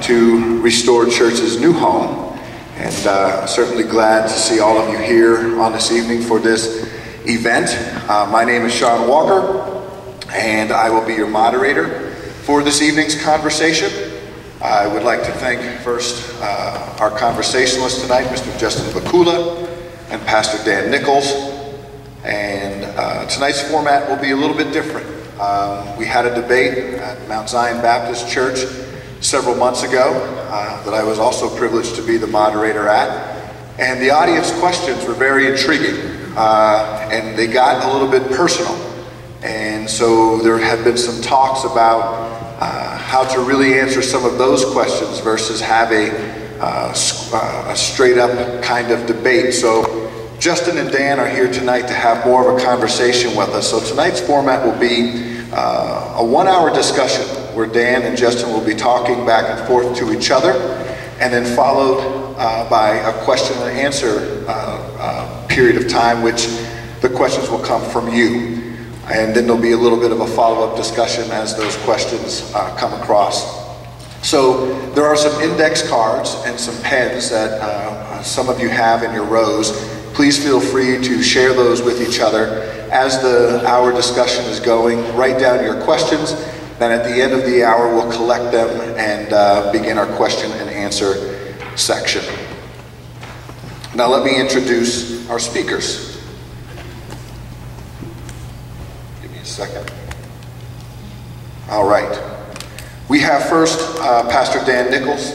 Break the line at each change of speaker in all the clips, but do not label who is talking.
to Restored Church's new home. And certainly glad to see all of you here on this evening for this event. My name is Sean Walker, and I will be your moderator for this evening's conversation. I would like to thank first our conversationalists tonight, Mr. Justin Vacula and Pastor Dan Nichols. And tonight's format will be a little bit different. We had a debate at Mount Zion Baptist Church several months ago that I was also privileged to be the moderator at. And the audience questions were very intriguing, and they got a little bit personal. And so there have been some talks about how to really answer some of those questions versus have a straight up kind of debate. So Justin and Dan are here tonight to have more of a conversation with us. So tonight's format will be a 1 hour discussion where Dan and Justin will be talking back and forth to each other, and then followed by a question and answer period of time, which the questions will come from you. And then there'll be a little bit of a follow-up discussion as those questions come across. So there are some index cards and some pens that some of you have in your rows. Please feel free to share those with each other. As the hour discussion is going, write down your questions. Then at the end of the hour, we'll collect them and begin our question and answer section. Now let me introduce our speakers. Second. All right. We have first Pastor Dan Nichols,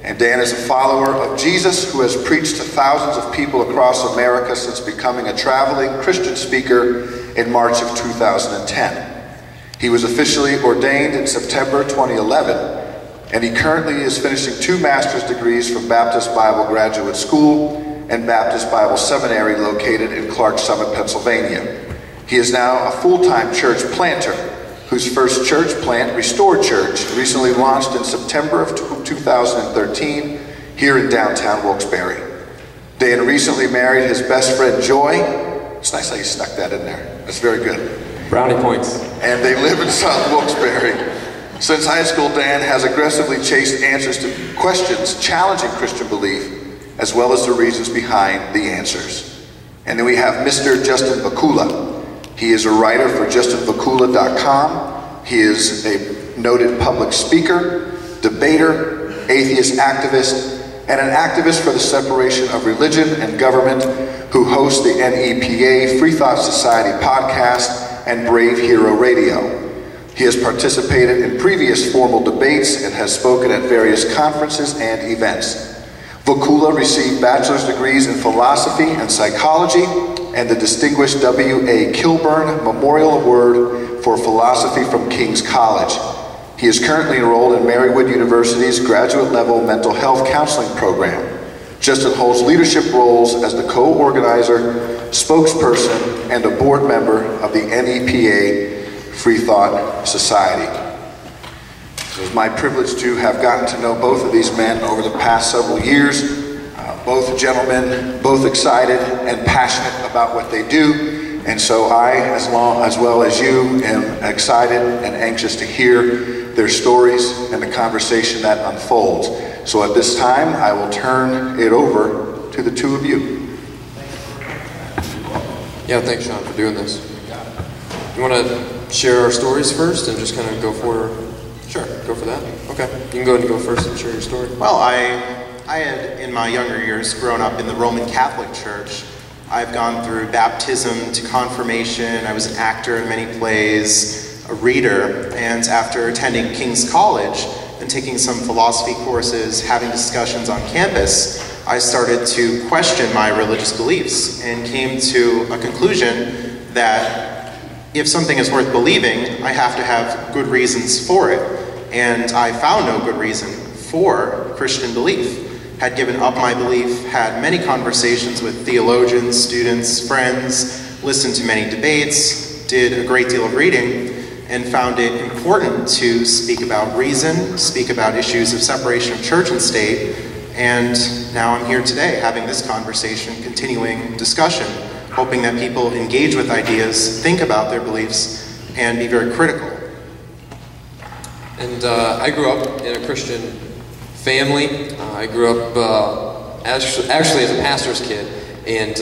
and Dan is a follower of Jesus who has preached to thousands of people across America since becoming a traveling Christian speaker in March of 2010. He was officially ordained in September 2011, and he currently is finishing 2 master's degrees from Baptist Bible Graduate School and Baptist Bible Seminary located in Clarks Summit, Pennsylvania. He is now a full-time church planter, whose first church plant, Restored Church, recently launched in September of 2013 here in Downtown Wilkes-Barre. Dan recently married his best friend Joy. It's nice how you snuck that in there. That's very good.
Brownie points.
And they live in South Wilkes-Barre. Since high school, Dan has aggressively chased answers to questions challenging Christian belief, as well as the reasons behind the answers. And then we have Mr. Justin Vacula. He is a writer for justinvacula.com. He is a noted public speaker, debater, atheist activist, and an activist for the separation of religion and government, who hosts the NEPA Freethought Society podcast and Brave Hero Radio. He has participated in previous formal debates and has spoken at various conferences and events. Vacula received bachelor's degrees in philosophy and psychology and the distinguished W.A. Kilburn Memorial Award for Philosophy from King's College. He is currently enrolled in Marywood University's graduate-level mental health counseling program. Justin holds leadership roles as the co-organizer, spokesperson, and a board member of the NEPA Freethought Society. It was my privilege to have gotten to know both of these men over the past several years. Both gentlemen, both excited and passionate about what they do. And so I, as well as you, am excited and anxious to hear their stories and the conversation that unfolds. So at this time, I will turn it over to the two of you.
Yeah, thanks, Sean, for doing this. You want to share our stories first and just kind of go for... Sure, go for that. Okay, you can go ahead and go first and share your story.
Well, I had, in my younger years, grown up in the Roman Catholic Church. I've gone through baptism to confirmation. I was an actor in many plays, a reader, and after attending King's College and taking some philosophy courses, having discussions on campus, I started to question my religious beliefs and came to a conclusion that if something is worth believing, I have to have good reasons for it. And I found no good reason for Christian belief. Had given up my belief, had many conversations with theologians, students, friends, listened to many debates, did a great deal of reading, and found it important to speak about reason, speak about issues of separation of church and state, and now I'm here today having this conversation, continuing discussion, hoping that people engage with ideas, think about their beliefs, and be very critical.
And I grew up in a Christian family. I grew up actually as a pastor's kid, and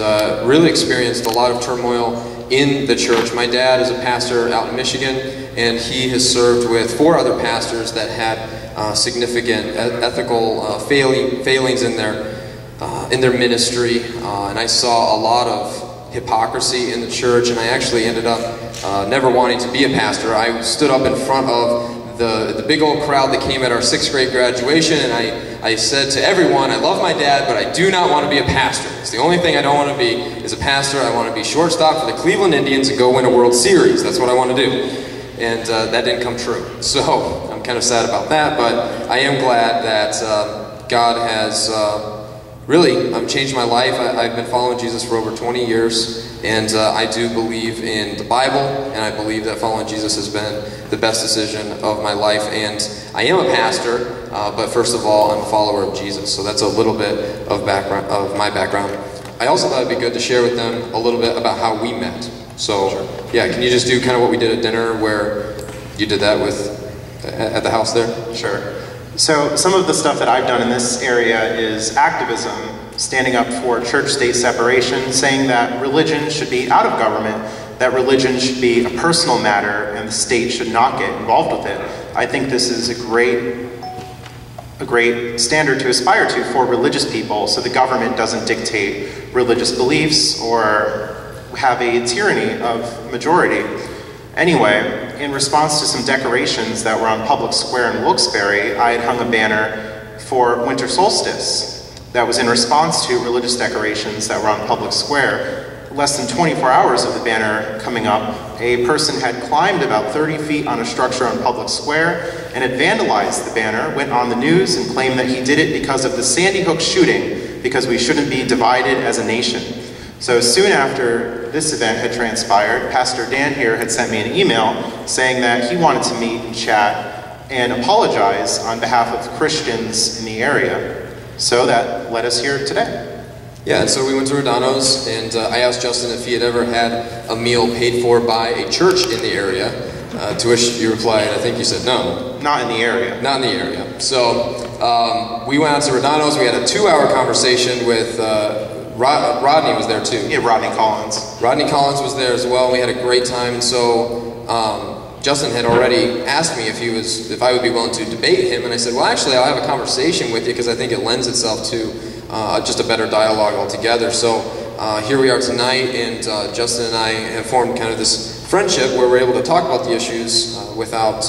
really experienced a lot of turmoil in the church. My dad is a pastor out in Michigan, and he has served with 4 other pastors that had significant ethical failings in their ministry, and I saw a lot of hypocrisy in the church, and I actually ended up never wanting to be a pastor. I stood up in front of the big old crowd that came at our 6th grade graduation, and I said to everyone, I love my dad, but I do not want to be a pastor. It's the only thing I don't want to be is a pastor. I want to be shortstop for the Cleveland Indians and go win a World Series. That's what I want to do. And that didn't come true. So I'm kind of sad about that, but I am glad that God has really changed my life. I've been following Jesus for over 20 years, and I do believe in the Bible, and I believe that following Jesus has been the best decision of my life. And I am a pastor, but first of all, I'm a follower of Jesus. So that's a little bit of my background. I also thought it'd be good to share with them a little bit about how we met. So, yeah, can you just do kind of what we did at dinner, where you did that at the house there?
Sure. So some of the stuff that I've done in this area is activism, standing up for church-state separation, saying that religion should be out of government, that religion should be a personal matter, and the state should not get involved with it. I think this is a great standard to aspire to for religious people, so the government doesn't dictate religious beliefs or have a tyranny of majority. Anyway, in response to some decorations that were on public square in Wilkes-Barre, I had hung a banner for winter solstice that was in response to religious decorations that were on public square. Less than 24 hours of the banner coming up, a person had climbed about 30 feet on a structure on public square and had vandalized the banner, went on the news and claimed that he did it because of the Sandy Hook shooting, because we shouldn't be divided as a nation. So soon after this event had transpired, Pastor Dan here had sent me an email saying that he wanted to meet and chat and apologize on behalf of Christians in the area. So that led us here today.
Yeah, and so we went to Rodano's, and I asked Justin if he had ever had a meal paid for by a church in the area, to which you replied, I think you said no.
Not in the area.
Not in the area. So we went out to Rodano's. We had a 2-hour conversation with Rodney was there too.
Yeah, Rodney Collins.
Rodney Collins was there as well. We had a great time, and so Justin had already asked me if I would be willing to debate him, and I said, well, actually, I'll have a conversation with you because I think it lends itself to just a better dialogue altogether. So here we are tonight, and Justin and I have formed kind of this friendship where we're able to talk about the issues without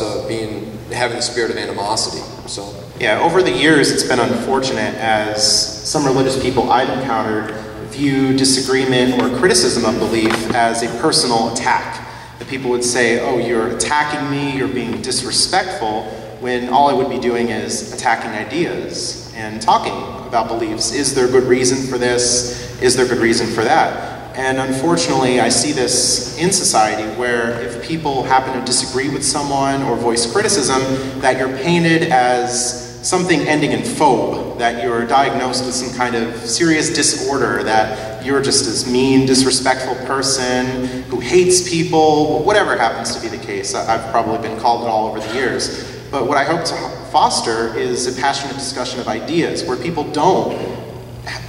having the spirit of animosity. So
yeah, over the years, it's been unfortunate as some religious people I've encountered view disagreement or criticism of belief as a personal attack. That people would say, oh, you're attacking me, you're being disrespectful, when all I would be doing is attacking ideas and talking about beliefs. Is there good reason for this? Is there good reason for that? And unfortunately, I see this in society where if people happen to disagree with someone or voice criticism, that you're painted as something ending in phobe, that you're diagnosed with some kind of serious disorder, that you're just this mean, disrespectful person who hates people, whatever happens to be the case. I've probably been called it all over the years. But what I hope to foster is a passionate discussion of ideas where people don't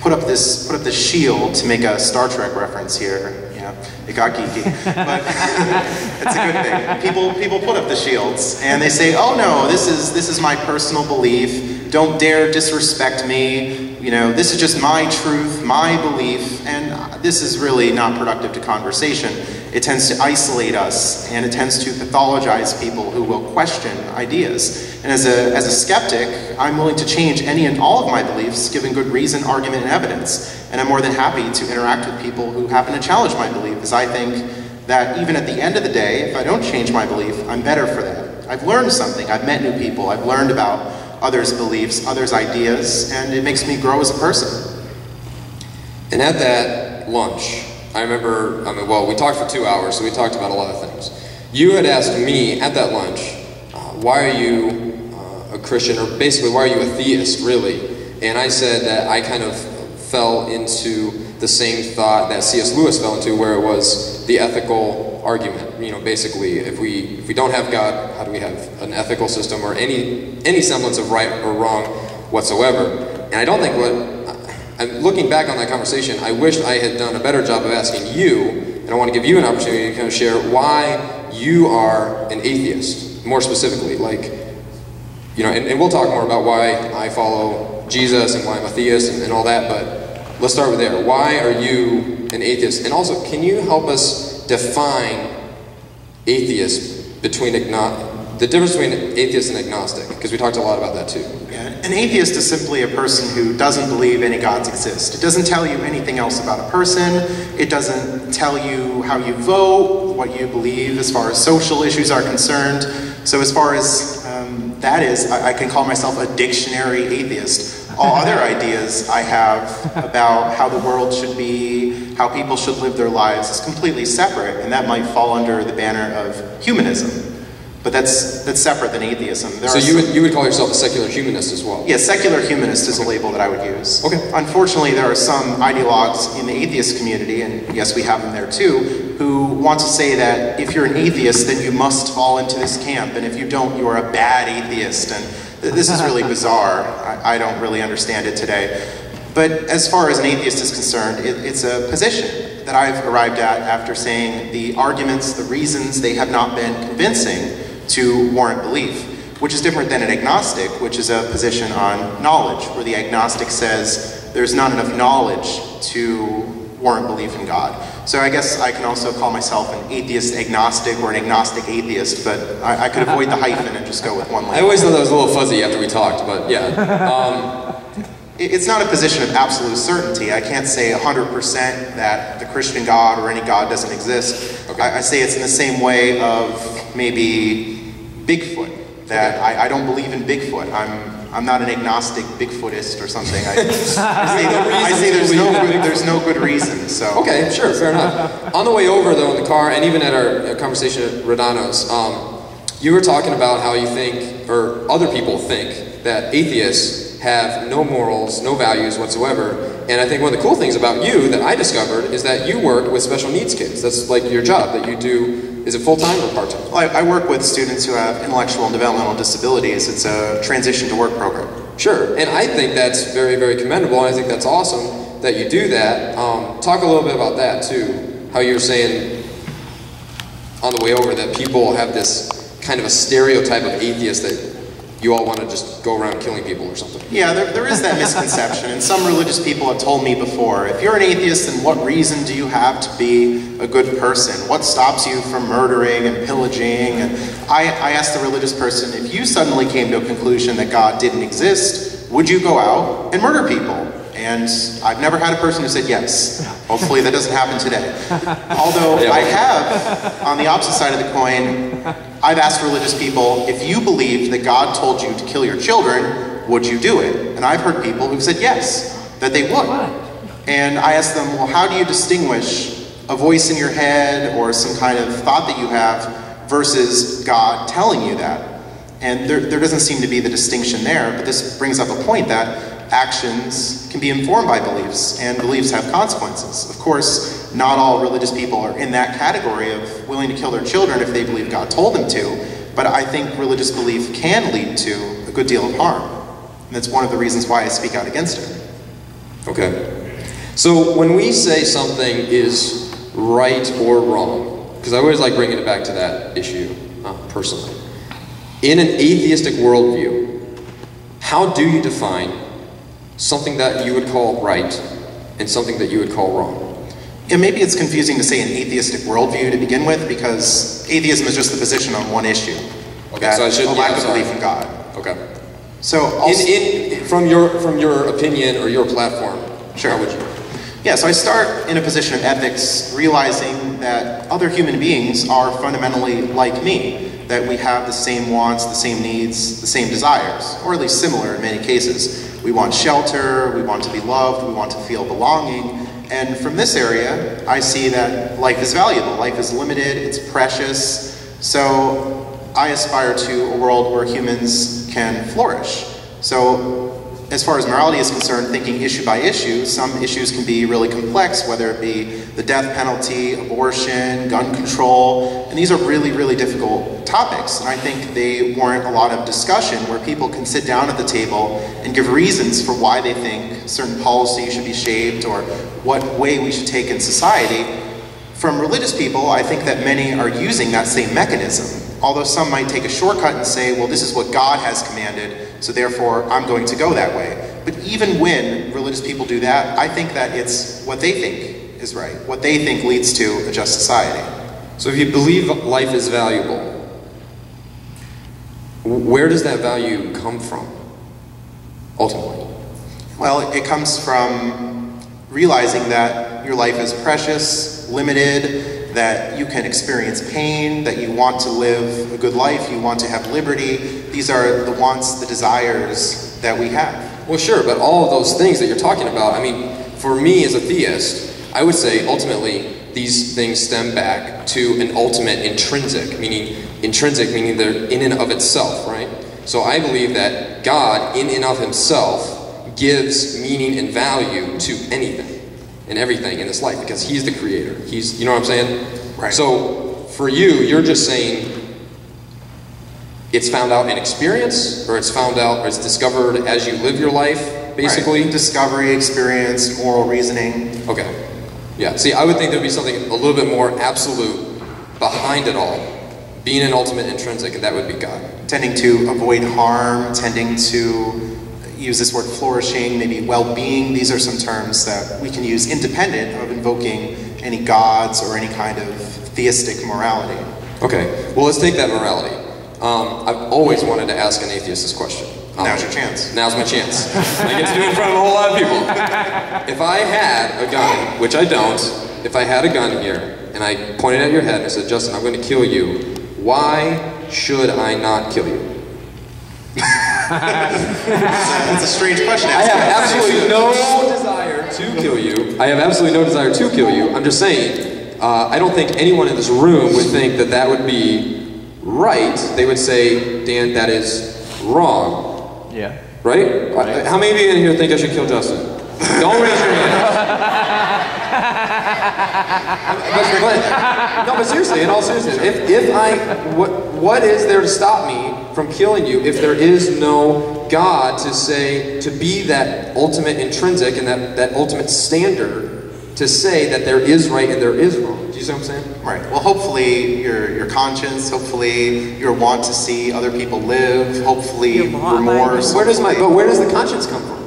put up this shield, to make a Star Trek reference here. Yeah, it got geeky, but it's a good thing. People put up the shields and they say, "Oh no, this is my personal belief. Don't dare disrespect me. You know, this is just my truth, my belief." And this is really not productive to conversation. It tends to isolate us, and it tends to pathologize people who will question ideas. And as a skeptic, I'm willing to change any and all of my beliefs, given good reason, argument, and evidence. And I'm more than happy to interact with people who happen to challenge my belief, as I think that even at the end of the day, if I don't change my belief, I'm better for that. I've learned something. I've met new people. I've learned about others' beliefs, others' ideas, and it makes me grow as a person.
And at that lunch, I remember, well, we talked for 2 hours, so we talked about a lot of things. You had asked me at that lunch, why are you a Christian, or basically, why are you a theist, really? And I said that I kind of fell into the same thought that C.S. Lewis fell into, where it was the ethical argument. You know, basically, if we don't have God, how do we have an ethical system or any semblance of right or wrong? whatsoever. And I don't think looking back on that conversation, I wished I had done a better job of asking you, and I want to give you an opportunity to kind of share why you are an atheist, more specifically. Like, you know, and we'll talk more about why I follow Jesus and why I'm a theist and all that, but let's start with there. Why are you an atheist? And also, can you help us define atheist between the difference between atheist and agnostic? Because we talked a lot about that too.
Yeah, an atheist is simply a person who doesn't believe any gods exist. It doesn't tell you anything else about a person. It doesn't tell you how you vote, what you believe as far as social issues are concerned. So as far as that is, I can call myself a dictionary atheist. All other ideas I have about how the world should be, how people should live their lives is completely separate, and that might fall under the banner of humanism. But that's separate than atheism.
So you would call yourself a secular humanist as well?
Yeah, secular humanist is a label that I would use.
Okay.
Unfortunately, there are some ideologues in the atheist community, and yes, we have them there too, who want to say that if you're an atheist, then you must fall into this camp, and if you don't, you're a bad atheist. And this is really bizarre. I don't really understand it today. But as far as an atheist is concerned, it's a position that I've arrived at after saying the arguments, the reasons, they have not been convincing to warrant belief, which is different than an agnostic, which is a position on knowledge, where the agnostic says there's not enough knowledge to warrant belief in God. So I guess I can also call myself an atheist agnostic or an agnostic atheist, but I could avoid the hyphen and just go with one label.
I always thought that was a little fuzzy after we talked, but yeah.
It's not a position of absolute certainty. I can't say 100% that the Christian God or any God doesn't exist. Okay. I say it's in the same way of maybe Bigfoot, that okay. I don't believe in Bigfoot. I'm not an agnostic Bigfootist or something. I say there's no good reason. So
okay, sure, fair enough. On the way over though in the car, and even at our conversation at Rodano's, you were talking about how you think, or other people think, that atheists have no morals, no values whatsoever. And I think one of the cool things about you that I discovered is that you work with special needs kids. That's like your job that you do. Is it full-time or part-time?
Well, I work with students who have intellectual and developmental disabilities. It's a transition to work program.
Sure, and I think that's very, very commendable, and I think that's awesome that you do that. Talk a little bit about that too, how you were saying on the way over that people have this kind of a stereotype of atheist that you all want to just go around killing people or something.
Yeah, there is that misconception, and some religious people have told me before, if you're an atheist, then what reason do you have to be a good person? What stops you from murdering and pillaging? And I asked the religious person, if you suddenly came to a conclusion that God didn't exist, would you go out and murder people? And I've never had a person who said yes. Hopefully that doesn't happen today. Although I have, on the opposite side of the coin, I've asked religious people, if you believed that God told you to kill your children, would you do it? And I've heard people who've said yes, that they would. And I asked them, well, how do you distinguish a voice in your head or some kind of thought that you have versus God telling you that? And there doesn't seem to be the distinction there, but this brings up a point that actions can be informed by beliefs, and beliefs have consequences. Of course, not all religious people are in that category of willing to kill their children if they believe God told them to, but I think religious belief can lead to a good deal of harm. And that's one of the reasons why I speak out against it.
Okay. So when we say something is right or wrong, because I always like bringing it back to that issue, personally. In an atheistic worldview, how do you define something that you would call right and something that you would call wrong?
Yeah, maybe it's confusing to say an atheistic worldview to begin with, because atheism is just the position on one issue.
Okay, so I should,
a lack of belief in God.
Okay.
So
from your opinion or your platform,
sure.
How would you?
Yeah, so I start in a position of ethics, realizing that other human beings are fundamentally like me, that we have the same wants, the same needs, the same desires, or at least similar in many cases. We want shelter, we want to be loved, we want to feel belonging, and from this area, I see that life is valuable, life is limited, it's precious, so I aspire to a world where humans can flourish. So as far as morality is concerned, thinking issue by issue, some issues can be really complex, whether it be the death penalty, abortion, gun control, and these are really, really difficult topics. And I think they warrant a lot of discussion where people can sit down at the table and give reasons for why they think certain policy should be shaped or what way we should take in society. From religious people, I think that many are using that same mechanism. Although some might take a shortcut and say, well, this is what God has commanded, so therefore I'm going to go that way. But even when religious people do that, I think that it's what they think is right, what they think leads to a just society.
So if you believe life is valuable, where does that value come from, ultimately?
Well, it comes from realizing that your life is precious, limited, that you can experience pain, that you want to live a good life, you want to have liberty. These are the wants, the desires that we have.
Well, sure, but all of those things that you're talking about, I mean, for me as a theist, I would say ultimately these things stem back to an ultimate intrinsic meaning they're in and of itself, right? So I believe that God, in and of himself, gives meaning and value to anything and everything in this life because he's the creator. He's, you know what I'm saying?
Right.
So for you, you're just saying it's found out in experience, or it's found out, or it's discovered as you live your life, basically?
Right. Discovery, experience, moral reasoning.
Okay. Yeah, see, I would think there'd be something a little bit more absolute behind it all, being an ultimate intrinsic, and that would be God.
Tending to avoid harm, tending to use this word flourishing, maybe well-being. These are some terms that we can use independent of invoking any gods or any kind of theistic morality.
Okay, well let's take that morality. I've always wanted to ask an atheist this question.
Now's your chance.
Now's my chance. I get to do it in front of a whole lot of people. If I had a gun, which I don't, if I had a gun here, and I pointed at your head and I said, Justin, I'm going to kill you, why should I not kill you?
That's a strange question.
I have absolutely no desire to kill you. I have absolutely no desire to kill you. I'm just saying, I don't think anyone in this room would think that that would be right. They would say, Dan, that is wrong.
Yeah.
Right? How many of you in here think I should kill Justin? Don't raise your hand. But seriously, in all seriousness, what is there to stop me from killing you if there is no God to say, to be that ultimate intrinsic and that ultimate standard to say that there is right and there is wrong? Do you see what I'm saying?
Right. Well, hopefully your conscience, hopefully your want to see other people live, hopefully remorse.
Where does the conscience come from?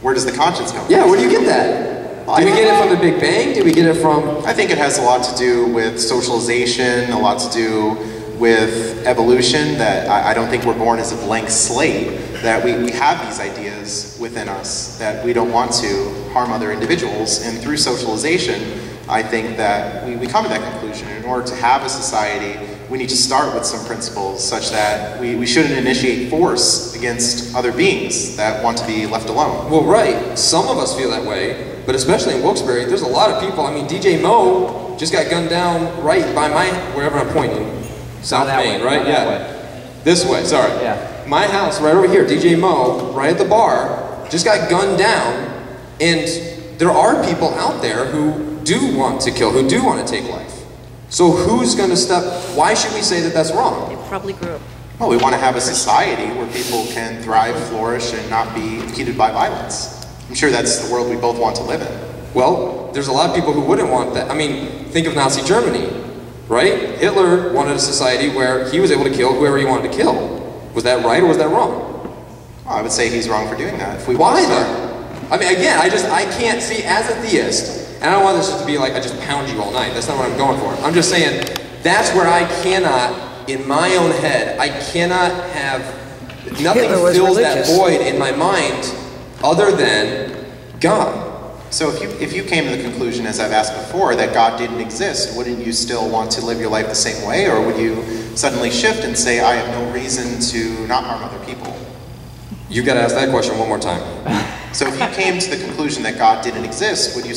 Where does the conscience come from?
Yeah, where do you get that? Do we get it from the Big Bang? Do we get it from...
I think it has a lot to do with socialization, a lot to do with evolution, that I don't think we're born as a blank slate, that we have these ideas within us, that we don't want to harm other individuals, and through socialization, I think that we come to that conclusion. In order to have a society, we need to start with some principles such that we shouldn't initiate force against other beings that want to be left alone.
Well, right. Some of us feel that way, but especially in Wilkes-Barre, there's a lot of people. I mean, DJ Mo just got gunned down right by wherever I'm pointing. South Main, right? Yeah. This way, sorry.
Yeah.
My house right over here, DJ Mo, right at the bar, just got gunned down, and there are people out there who do want to kill, who do want to take life. So who's going to step, why should we say that that's wrong?
They probably grew up.
Well, we want to have a society where people can thrive, flourish, and not be impeded by violence. I'm sure that's the world we both want to live in.
Well, there's a lot of people who wouldn't want that. I mean, think of Nazi Germany, right? Hitler wanted a society where he was able to kill whoever he wanted to kill. Was that right or was that wrong?
Well, I would say he's wrong for doing that. If we
Why
want to
then? I mean, again, I can't see, as a theist, and I don't want this just to be like I just pound you all night. That's not what I'm going for. I'm just saying, that's where I cannot, in my own head, I cannot have, nothing fills that void in my mind other than God.
So if you came to the conclusion, as I've asked before, that God didn't exist, wouldn't you still want to live your life the same way? Or would you suddenly shift and say, I have no reason to not harm other people?
You've got to ask that question one more time.
So if you came to the conclusion that God didn't exist, would you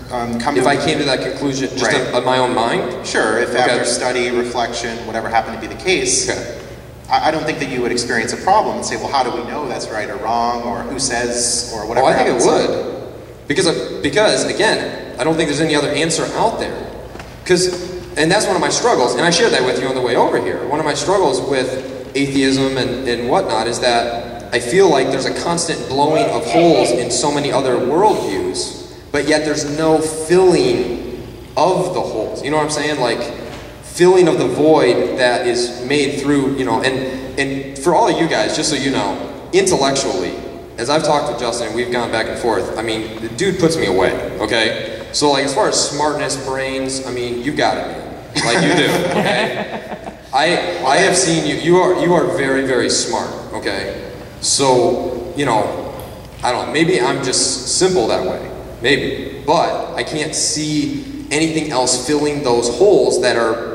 come to...
If I came to that conclusion just of my own mind?
Sure, if after study, reflection, whatever happened to be the case, I don't think that you would experience a problem and say, well, how do we know that's right or wrong, or who says, or whatever.
Oh, I think it would. Because again, I don't think there's any other answer out there. And that's one of my struggles, and I shared that with you on the way over here. One of my struggles with atheism and whatnot is that I feel like there's a constant blowing of holes in so many other worldviews, but yet there's no filling of the holes. You know what I'm saying? Like, filling of the void that is made through, and for all of you guys, just so you know, intellectually, as I've talked with Justin, we've gone back and forth, I mean, the dude puts me away, okay? So like, as far as smartness, brains, I mean, you got it, man. Like you do, okay? I have seen you are very, very smart, okay? So, I don't know, maybe I'm just simple that way, maybe, but I can't see anything else filling those holes that are,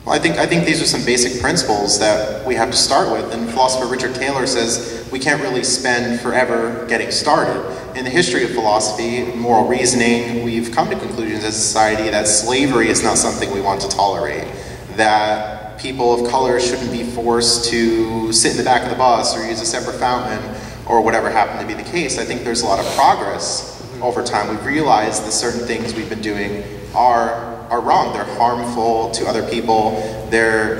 Well, I think these are some basic principles that we have to start with, and philosopher Richard Taylor says we can't really spend forever getting started. In the history of philosophy, moral reasoning, we've come to conclusions as a society that slavery is not something we want to tolerate, that people of color shouldn't be forced to sit in the back of the bus or use a separate fountain or whatever happened to be the case. I think there's a lot of progress over time. We've realized that certain things we've been doing are wrong. They're harmful to other people. They're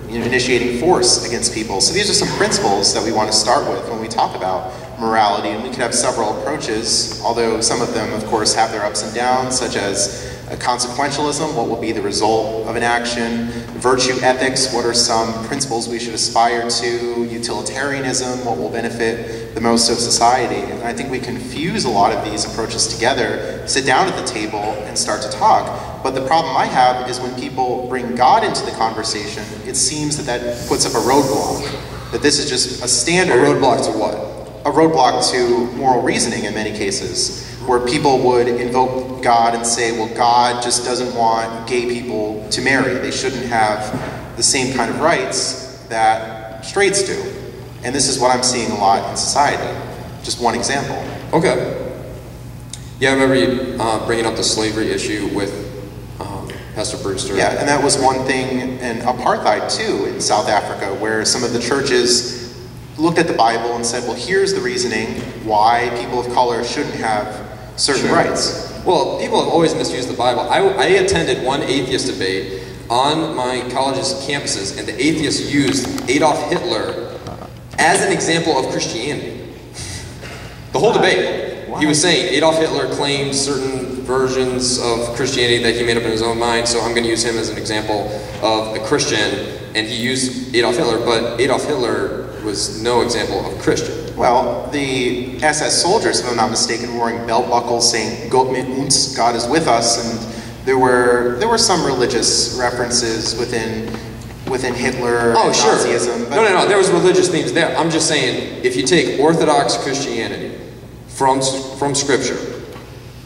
initiating force against people. So these are some principles that we want to start with when we talk about morality, and we could have several approaches, although some of them, of course, have their ups and downs, such as consequentialism, what will be the result of an action, virtue ethics, what are some principles we should aspire to, utilitarianism, what will benefit the most of society. And I think we confuse a lot of these approaches together, sit down at the table and start to talk. But the problem I have is when people bring God into the conversation, it seems that puts up a roadblock, that this is just a standard.
A roadblock to what?
A roadblock to moral reasoning in many cases, where people would invoke God and say, well, God just doesn't want gay people to marry. They shouldn't have the same kind of rights that straights do. And this is what I'm seeing a lot in society. Just one example.
Okay. Yeah, I remember you bringing up the slavery issue with Pastor Brewster.
Yeah, and that was one thing in apartheid too in South Africa, where some of the churches looked at the Bible and said, well, here's the reasoning why people of color shouldn't have certain rights.
Well, people have always misused the Bible. I attended one atheist debate on my college's campuses, and the atheists used Adolf Hitler as an example of Christianity. The whole debate. He was saying Adolf Hitler claimed certain versions of Christianity that he made up in his own mind, so I'm going to use him as an example of a Christian, and he used Adolf Hitler, but Adolf Hitler was no example of a Christian.
Well, the SS soldiers, if I'm not mistaken, were wearing belt buckles saying "Gott mit uns," God is with us, and there were some religious references within Hitler and Nazism.
But no, there was religious themes there. I'm just saying, if you take Orthodox Christianity from Scripture,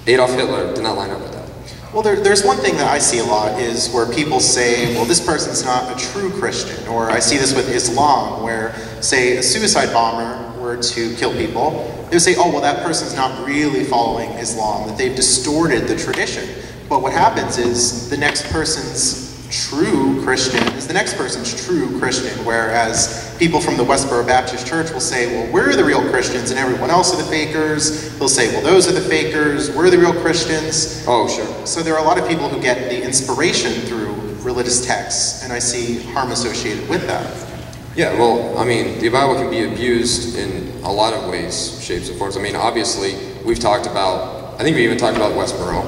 Adolf Hitler did not line up with that.
Well, there's one thing that I see a lot is where people say, well, this person's not a true Christian. Or I see this with Islam, where, say, a suicide bomber were to kill people, they would say, oh, well, that person's not really following Islam, that they've distorted the tradition. But what happens is the next person's true Christian is the next person's true Christian, whereas people from the Westboro Baptist Church will say, well, we're the real Christians and everyone else are the fakers. They'll say, well, those are the fakers, we're the real Christians.
Oh, sure. So
there are a lot of people who get the inspiration through religious texts, and I see harm associated with that.
Yeah, well, I mean, the Bible can be abused in a lot of ways, shapes, and forms. I mean, obviously, we've talked about, I think we even talked about Westboro,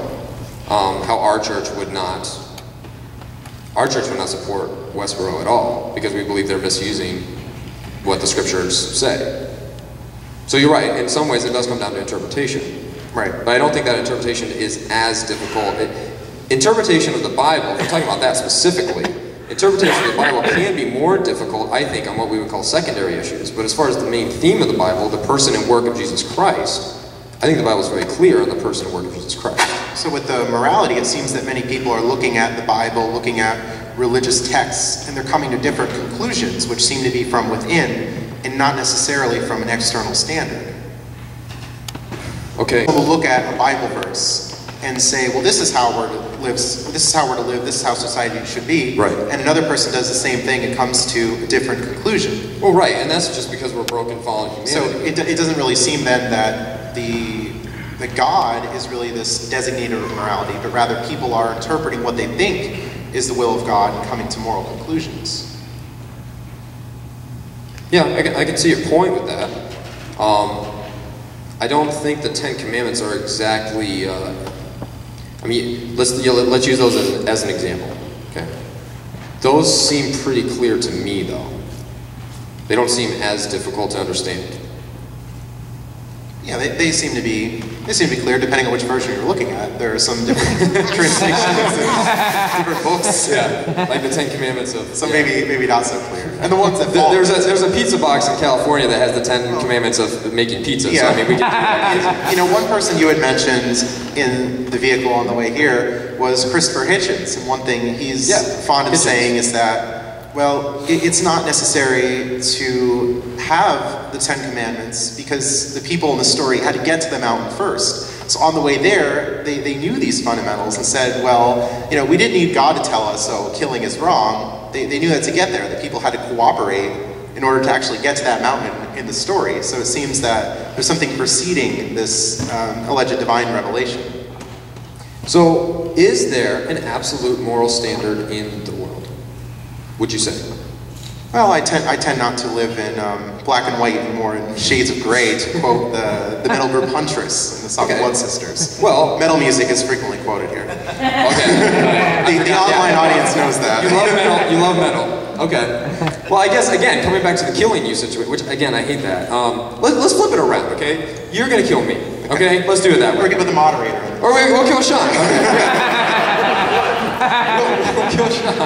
how our church would not support Westboro at all, because we believe they're misusing what the scriptures say. So you're right, in some ways it does come down to interpretation.
Right.
But I don't think that interpretation is as difficult. Interpretation of the Bible, if we're talking about that specifically, interpretation of the Bible can be more difficult, I think, on what we would call secondary issues. But as far as the main theme of the Bible, the person and work of Jesus Christ, I think the Bible is very clear on the person and work of Jesus Christ.
So with the morality, it seems that many people are looking at the Bible, looking at religious texts, and they're coming to different conclusions, which seem to be from within and not necessarily from an external standard.
Okay.
We'll look at a Bible verse and say, well, this is how we're to live, this is how we're to live, this is how society should be,
right.
And another person does the same thing and comes to a different conclusion.
Well, right, and that's just because we're broken, fallen humanity.
So it doesn't really seem then that God is really this designator of morality, but rather people are interpreting what they think is the will of God and coming to moral conclusions.
Yeah, I can see your point with that. I don't think the Ten Commandments are exactly, I mean, let's use those as an example, okay? Those seem pretty clear to me, though. They don't seem as difficult to understand.
Yeah, they seem to be clear depending on which version you're looking at. There are some different translations and different books.
Yeah, like the Ten Commandments of.
So maybe not so clear. And the ones that fall.
There's a pizza box in California that has the Ten Commandments of making pizza.
Yeah.
So I mean, we can.
You know, one person you had mentioned in the vehicle on the way here was Christopher Hitchens, and one thing he's fond of saying is that, well, it's not necessary to have the Ten Commandments because the people in the story had to get to the mountain first. So on the way there, they knew these fundamentals and said, well, you know, we didn't need God to tell us, oh, killing is wrong. They knew that to get there, the people had to cooperate in order to actually get to that mountain in the story. So it seems that there's something preceding this alleged divine revelation.
So is there an absolute moral standard in the world, would you say?
Well, I tend not to live in black and white and more in shades of gray, to quote the metal group Huntress and the South Blood Sisters.
Well,
metal music is frequently quoted here.
Okay.
The online audience knows that.
You love metal. You love metal. Okay. Well, I guess again, coming back to the killing you situation, which again I hate that. Let's flip it around, okay? You're gonna kill me, okay? Let's do it that way.
We're gonna put the moderator.
Or we'll kill Sean. Okay. We'll kill Sean.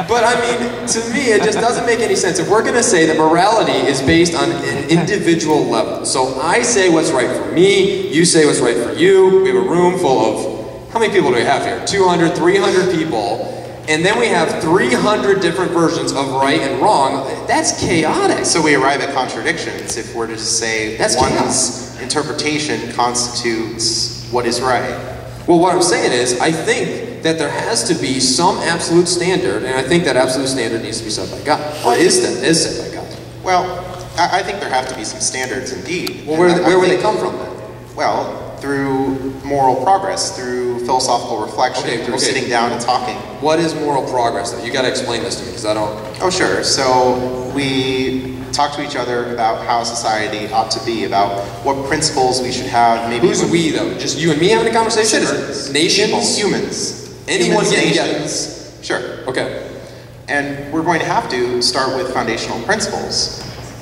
But I mean, to me, it just doesn't make any sense. If we're going to say that morality is based on an individual level, so I say what's right for me, you say what's right for you, we have a room full of, how many people do we have here? 200, 300 people, and then we have 300 different versions of right and wrong. That's chaotic.
So we arrive at contradictions if we're to just say
that's
one's interpretation constitutes what is right.
Well, what I'm saying is, I think that there has to be some absolute standard, and I think that absolute standard needs to be set by God, or is set by God.
Well, I think there have to be some standards indeed.
Well, where would they come from then?
Well, through moral progress, through philosophical reflection, through sitting down and talking.
What is moral progress then? You got to explain this to me, because I don't...
Oh, sure. So we talk to each other about how society ought to be, about what principles we should have. Maybe
who's we though? Just you and me having a conversation?
Citizens.
Nations?
People, humans.
Anyone getting together?
Sure.
Okay.
And we're going to have to start with foundational principles,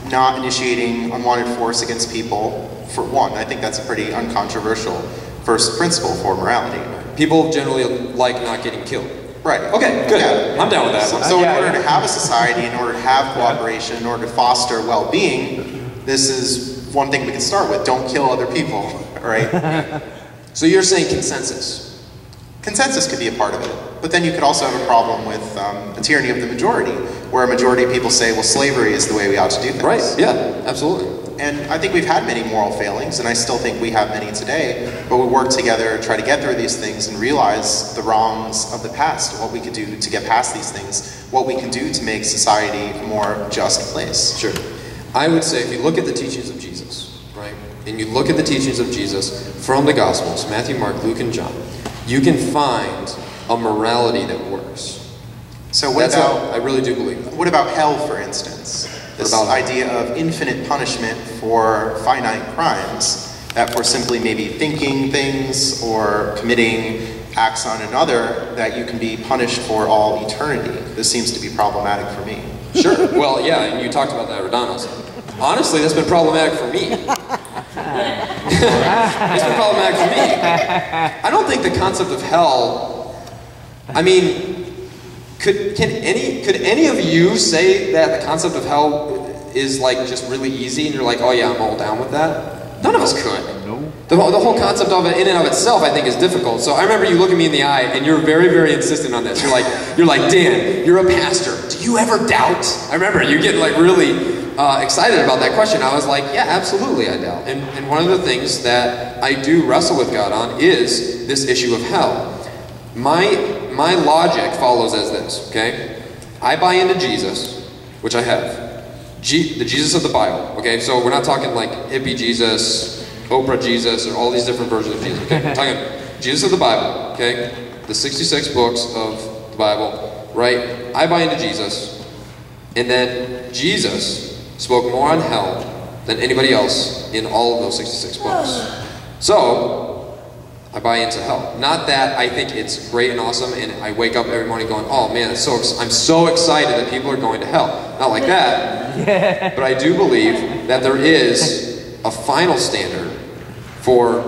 not initiating unwanted force against people, for one. I think that's a pretty uncontroversial first principle for morality.
People generally like not getting killed.
Right.
Okay, good. Yeah. I'm down with that.
So in order to have a society, in order to have cooperation, in order to foster well-being, this is one thing we can start with. Don't kill other people, right?
So you're saying consensus?
Consensus could be a part of it. But then you could also have a problem with the tyranny of the majority, where a majority of people say, well, slavery is the way we ought to do things.
Right, yeah, absolutely.
And I think we've had many moral failings, and I still think we have many today, but we work together, try to get through these things, and realize the wrongs of the past, what we could do to get past these things, what we can do to make society a more just place.
Sure. I would say if you look at the teachings of Jesus, right, and you look at the teachings of Jesus from the Gospels, Matthew, Mark, Luke, and John, you can find a morality that works.
So what about,
I really do believe that.
What about hell, for instance? This idea of infinite punishment for finite crimes, that for simply maybe thinking things or committing acts on another, that you can be punished for all eternity. This seems to be problematic for me.
Sure. Well, yeah, and you talked about that, Redanos. Honestly, that's been problematic for me. It's been problematic for me. I don't think the concept of hell, I mean, could any of you say that the concept of hell is like just really easy and you're like, oh yeah, I'm all down with that? None of us could. No. The whole concept of it in and of itself, I think, is difficult. So I remember you looking me in the eye and you're very, very insistent on this. You're like, Dan, you're a pastor. Do you ever doubt? I remember you getting like really excited about that question. I was like, yeah, absolutely I doubt. And one of the things that I do wrestle with God on is this issue of hell. My logic follows as this, okay? I buy into Jesus, which I have. The Jesus of the Bible, okay? So we're not talking like hippie Jesus, Oprah Jesus, or all these different versions of Jesus, okay? We're talking Jesus of the Bible, okay? The 66 books of the Bible, right? I buy into Jesus, and then Jesus spoke more on hell than anybody else in all of those 66 books. So, I buy into hell. Not that I think it's great and awesome, and I wake up every morning going, oh man, I'm so excited that people are going to hell. Not like that, but I do believe that there is a final standard for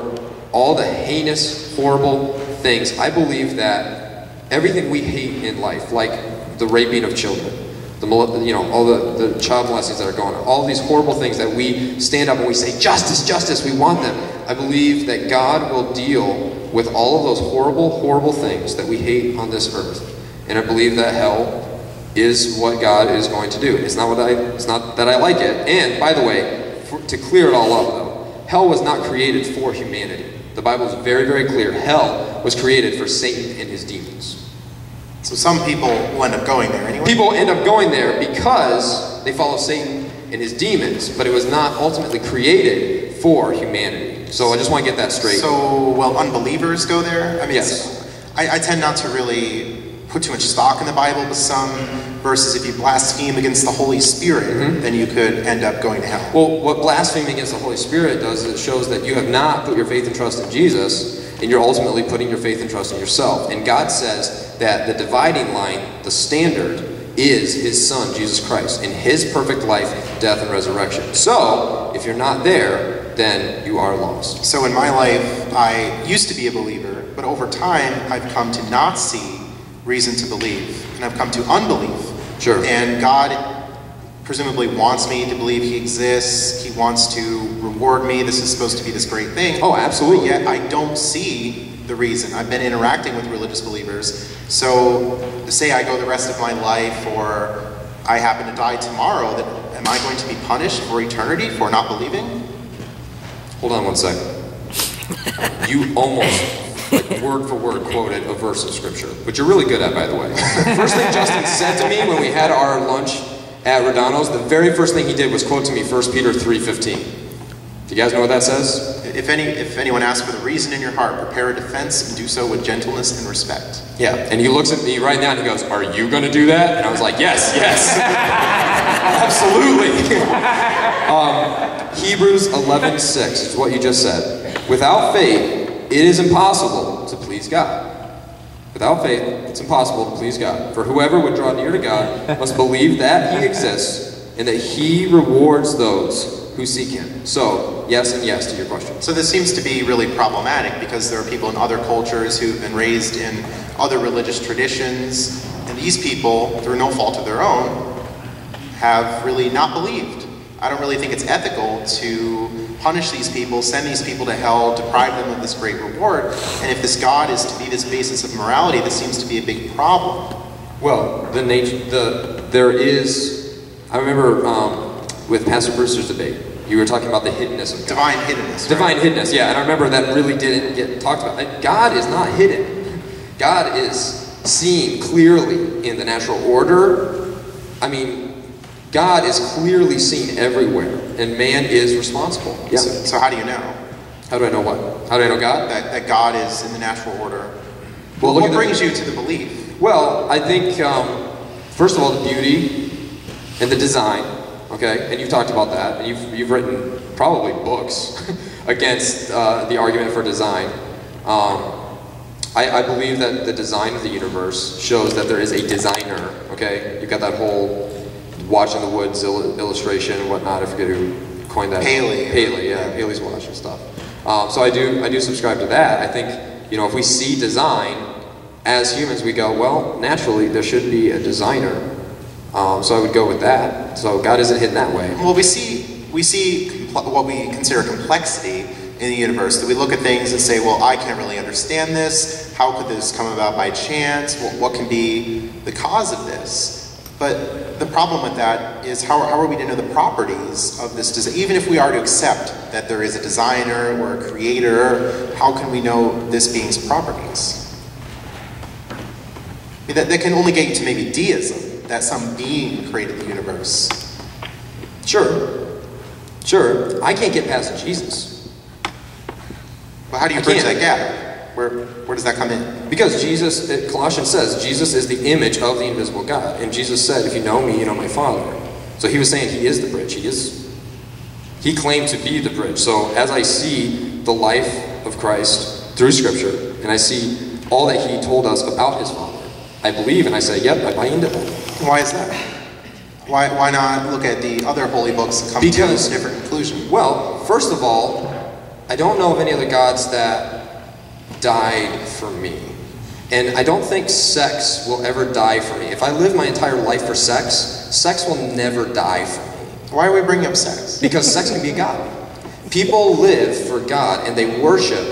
all the heinous, horrible things. I believe that everything we hate in life, like the raping of children, all the child molestings that are going on, all these horrible things that we stand up and we say, justice, justice, we want them. I believe that God will deal with all of those horrible, horrible things that we hate on this earth. And I believe that hell is what God is going to do. It's not that I like it. And by the way, to clear it all up though, hell was not created for humanity. The Bible is very, very clear. Hell was created for Satan and his demons.
So some people will end up going there anyway?
People end up going there because they follow Satan and his demons, but it was not ultimately created for humanity. So I just want to get that straight.
So, will unbelievers go there? I mean,
yes.
I tend not to really put too much stock in the Bible, but some verses, if you blaspheme against the Holy Spirit, then you could end up going to hell.
Well, what blaspheming against the Holy Spirit does is it shows that you have not put your faith and trust in Jesus, and you're ultimately putting your faith and trust in yourself. And God says that the dividing line, the standard, is His Son, Jesus Christ, in His perfect life, death, and resurrection. So, if you're not there, then you are lost.
So in my life, I used to be a believer, but over time, I've come to not see reason to believe, and I've come to unbelief.
Sure.
And God presumably wants me to believe He exists. He wants to reward me. This is supposed to be this great thing.
Oh, absolutely.
But yet I don't see the reason. I've been interacting with religious believers. So to say I go the rest of my life, or I happen to die tomorrow, that am I going to be punished for eternity for not believing?
Hold on one second. You almost, word for word, quoted a verse of scripture, which you're really good at, by the way. First thing Justin said to me when we had our lunch at Rodano's, the very first thing he did was quote to me 1 Peter 3:15. Do you guys know what that says?
If anyone asks for the reason in your heart, prepare a defense and do so with gentleness and respect.
Yeah, and he looks at me right now and he goes, are you going to do that? And I was like, yes, absolutely. Hebrews 11:6 is what you just said. Without faith, it is impossible to please God. Without faith, it's impossible to please God. For whoever would draw near to God must believe that He exists and that He rewards those who seek Him. So, yes and yes to your question.
So this seems to be really problematic because there are people in other cultures who've been raised in other religious traditions, and these people, through no fault of their own, have really not believed. I don't really think it's ethical to punish these people, send these people to hell, deprive them of this great reward, and if this God is to be this basis of morality, this seems to be a big problem.
Well, there is, I remember with Pastor Brewster's debate, you were talking about the hiddenness of God.
Divine hiddenness.
Divine hiddenness, yeah, and I remember that really didn't get talked about. God is not hidden. God is seen clearly in the natural order. I mean, God is clearly seen everywhere, and man is responsible. Yeah.
So how do you know?
How do I know what? How do I know God?
That God is in the natural order.
Well,
what brings you to the belief?
Well, I think, first of all, the beauty and the design, okay? And you've talked about that, and you've written probably books against the argument for design. I believe that the design of the universe shows that there is a designer, okay? You've got that whole Watch in the Woods illustration and whatnot. I forget who coined that. Paley, yeah, Paley's Watch and stuff. So I do subscribe to that. I think, if we see design as humans, we go, well, naturally there should be a designer. So I would go with that. So God isn't hidden that way.
Well, we see what we consider complexity in the universe. That we look at things and say, well, I can't really understand this. How could this come about by chance? What can be the cause of this? But the problem with that is how are we to know the properties of this design? Even if we are to accept that there is a designer or a creator, how can we know this being's properties? I mean, that can only get you to maybe deism, that some being created the universe.
Sure. Sure. I can't get past Jesus.
Well, how do you bridge that gap? Where does that come in? Because
Jesus, Colossians says, Jesus is the image of the invisible God. And Jesus said, if you know me, you know my Father. So he was saying he is the bridge. He claimed to be the bridge. So as I see the life of Christ through Scripture, and I see all that he told us about his Father, I believe and I say, yep, I buy into that.
Why is that? Why not look at the other holy books and come to a different conclusion?
Well, first of all, I don't know of any other gods that died for me. And I don't think sex will ever die for me. If I live my entire life for sex, sex will never die for me.
Why are we bringing up sex?
Because sex can be a god. People live for God and they worship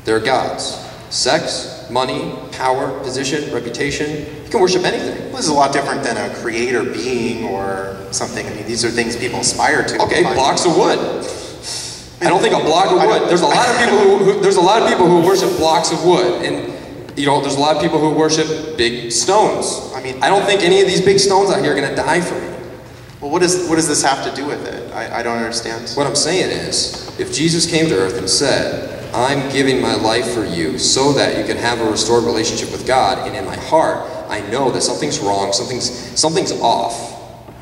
their gods. Sex, money, power, position, reputation. You can worship anything.
Well, this is a lot different than a creator being or something. I mean, these are things people aspire to.
Okay, blocks of wood. I don't think a block of wood. There's a lot of people who worship blocks of wood, and there's a lot of people who worship big stones. I mean, I don't think any of these big stones out here are going to die for me.
Well, what does this have to do with it? I don't understand.
What I'm saying is, if Jesus came to earth and said, I'm giving my life for you so that you can have a restored relationship with God, and in my heart, I know that something's wrong, something's off.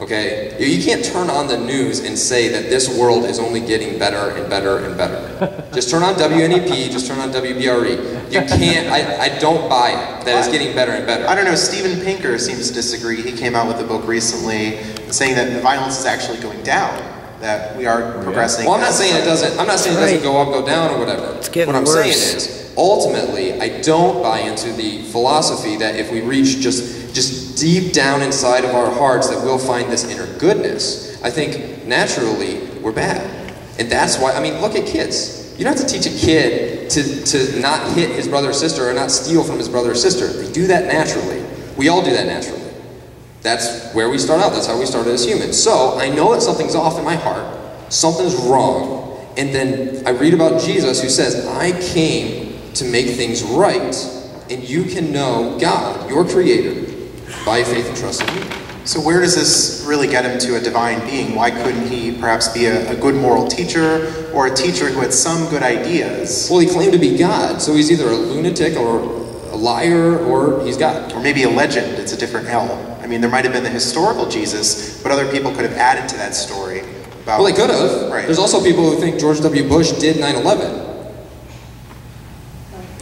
Okay? You can't turn on the news and say that this world is only getting better and better and better. Just turn on WNEP, just turn on WBRE. You can't, I don't buy it, that it's getting better and better.
I don't know, Steven Pinker seems to disagree. He came out with a book recently saying that violence is actually going down, that we are progressing.
Well, I'm not saying it doesn't go up, go down, or whatever.
What
I'm saying is, ultimately, I don't buy into the philosophy that if we reach just deep down inside of our hearts that we'll find this inner goodness. I think naturally we're bad. And that's why, I mean, look at kids. You don't have to teach a kid to not hit his brother or sister or not steal from his brother or sister. They do that naturally. We all do that naturally. That's where we start out. That's how we started as humans. So I know that something's off in my heart. Something's wrong. And then I read about Jesus who says, I came to make things right, and you can know God, your creator, by faith and trust in me.
So where does this really get him to a divine being? Why couldn't he perhaps be a good moral teacher or a teacher who had some good ideas?
Well, he claimed to be God, so he's either a lunatic or a liar or he's God.
Or maybe a legend, it's a different L. I mean, there might have been the historical Jesus, but other people could have added to that story.
Well, they could have.
Right.
There's also people who think George W. Bush did 9/11.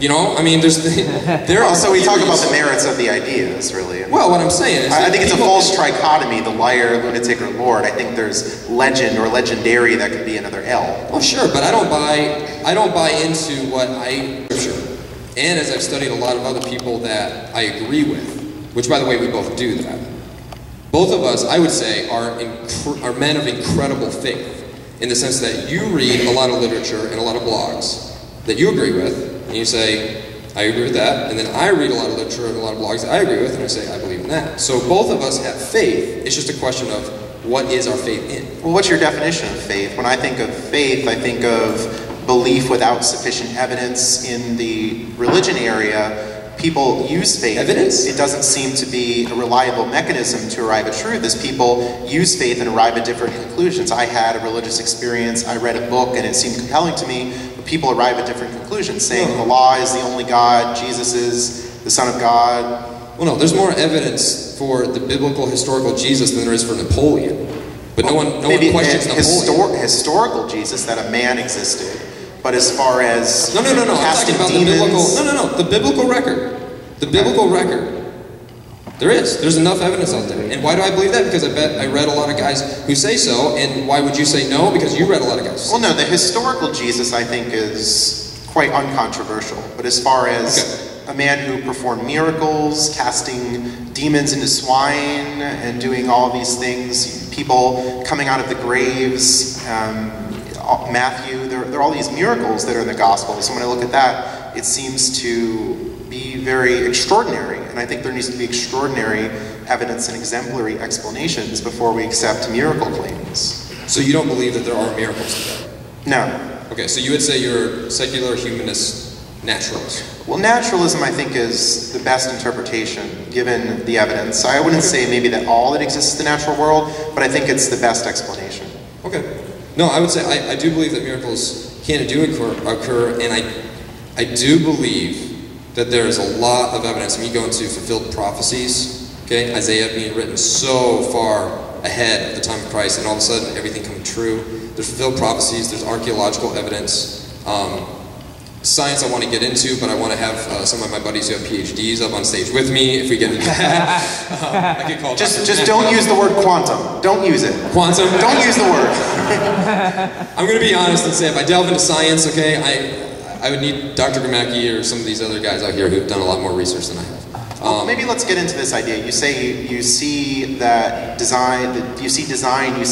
I mean,
so we talk about the merits of the ideas, really.
Well, what I'm saying is,
I think it's a false trichotomy, the liar, lunatic, or Lord. I think there's legend or legendary that could be another L.
Well, sure, but I don't buy into what Scripture. And as I've studied a lot of other people that I agree with, which, by the way, we both do that. Both of us, I would say, are men of incredible faith, in the sense that you read a lot of literature and a lot of blogs that you agree with, and you say, I agree with that, and then I read a lot of literature and a lot of blogs that I agree with, and I say, I believe in that. So both of us have faith. It's just a question of what is our faith in.
Well, what's your definition of faith? When I think of faith, I think of belief without sufficient evidence. In the religion area, people use faith.
Evidence?
It doesn't seem to be a reliable mechanism to arrive at truth, as people use faith and arrive at different conclusions. I had a religious experience, I read a book, and it seemed compelling to me. People arrive at different conclusions, saying Allah is the only God, Jesus is the Son of God.
Well, no, there's more evidence for the biblical, historical Jesus than there is for Napoleon. But no one questions Napoleon.
Historical Jesus, that a man existed. But as far as
No. I'm talking about
demons,
the biblical record. The biblical record. There's enough evidence out there. And why do I believe that? Because I read a lot of guys who say so, and why would you say no? Because you read a lot of guys.
Well, no, the historical Jesus, I think, is quite uncontroversial. But as far as a man who performed miracles, casting demons into swine, and doing all these things, people coming out of the graves, Matthew, there are all these miracles that are in the Gospels. So when I look at that, it seems to be very extraordinary. And I think there needs to be extraordinary evidence and exemplary explanations before we accept miracle claims.
So you don't believe that there are miracles today?
No.
Okay, so you would say you're secular humanist naturalist.
Well, naturalism, I think, is the best interpretation given the evidence. I wouldn't say maybe that all that exists in the natural world, but I think it's the best explanation.
Okay. No, I would say I do believe that miracles can and do occur, and I do believe that there is a lot of evidence. When you go into fulfilled prophecies, okay, Isaiah being written so far ahead of the time of Christ, and all of a sudden everything coming true. There's fulfilled prophecies, there's archaeological evidence. Science I want to get into, but I want to have some of my buddies who have PhDs up on stage with me if we get into that. I could call
just don't use the word quantum. Don't use it.
Quantum?
Don't use the word.
I'm going to be honest and say if I delve into science, okay, I would need Dr. Gramacki or some of these other guys out here who've done a lot more research than I have.
Well, maybe let's get into this idea. You say you see that design, you see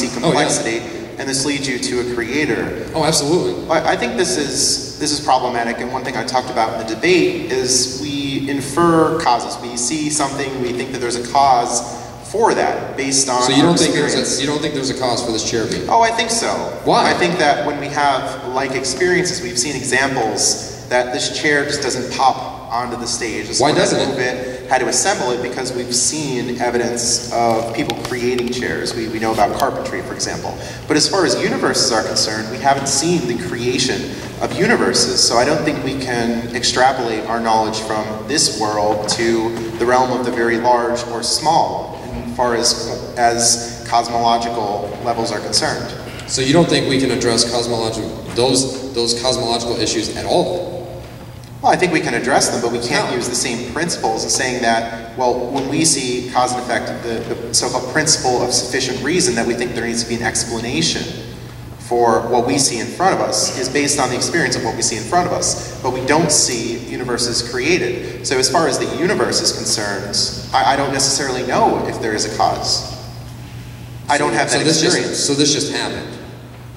complexity, and this leads you to a creator.
Oh, absolutely.
I think this is problematic, and one thing I talked about in the debate is we infer causes. We see something, we think that there's a cause for that based on
So you don't think there's a cause for this chair being?
Oh, I think so.
Why?
I think that when we have like experiences, we've seen examples that this chair just doesn't pop onto the stage.
Why doesn't it?
Move it, had to assemble it because we've seen evidence of people creating chairs. We know about carpentry, for example. But as far as universes are concerned, we haven't seen the creation of universes. So I don't think we can extrapolate our knowledge from this world to the realm of the very large or small, as far as cosmological levels are concerned.
So you don't think we can address those cosmological issues at all?
Well, I think we can address them, but we can't use the same principles as saying that, well, when we see cause and effect, the so-called principle of sufficient reason, that we think there needs to be an explanation for what we see in front of us is based on the experience of what we see in front of us. But we don't see universes created. So as far as the universe is concerned, I don't necessarily know if there is a cause. I don't have that experience.
So this just happened?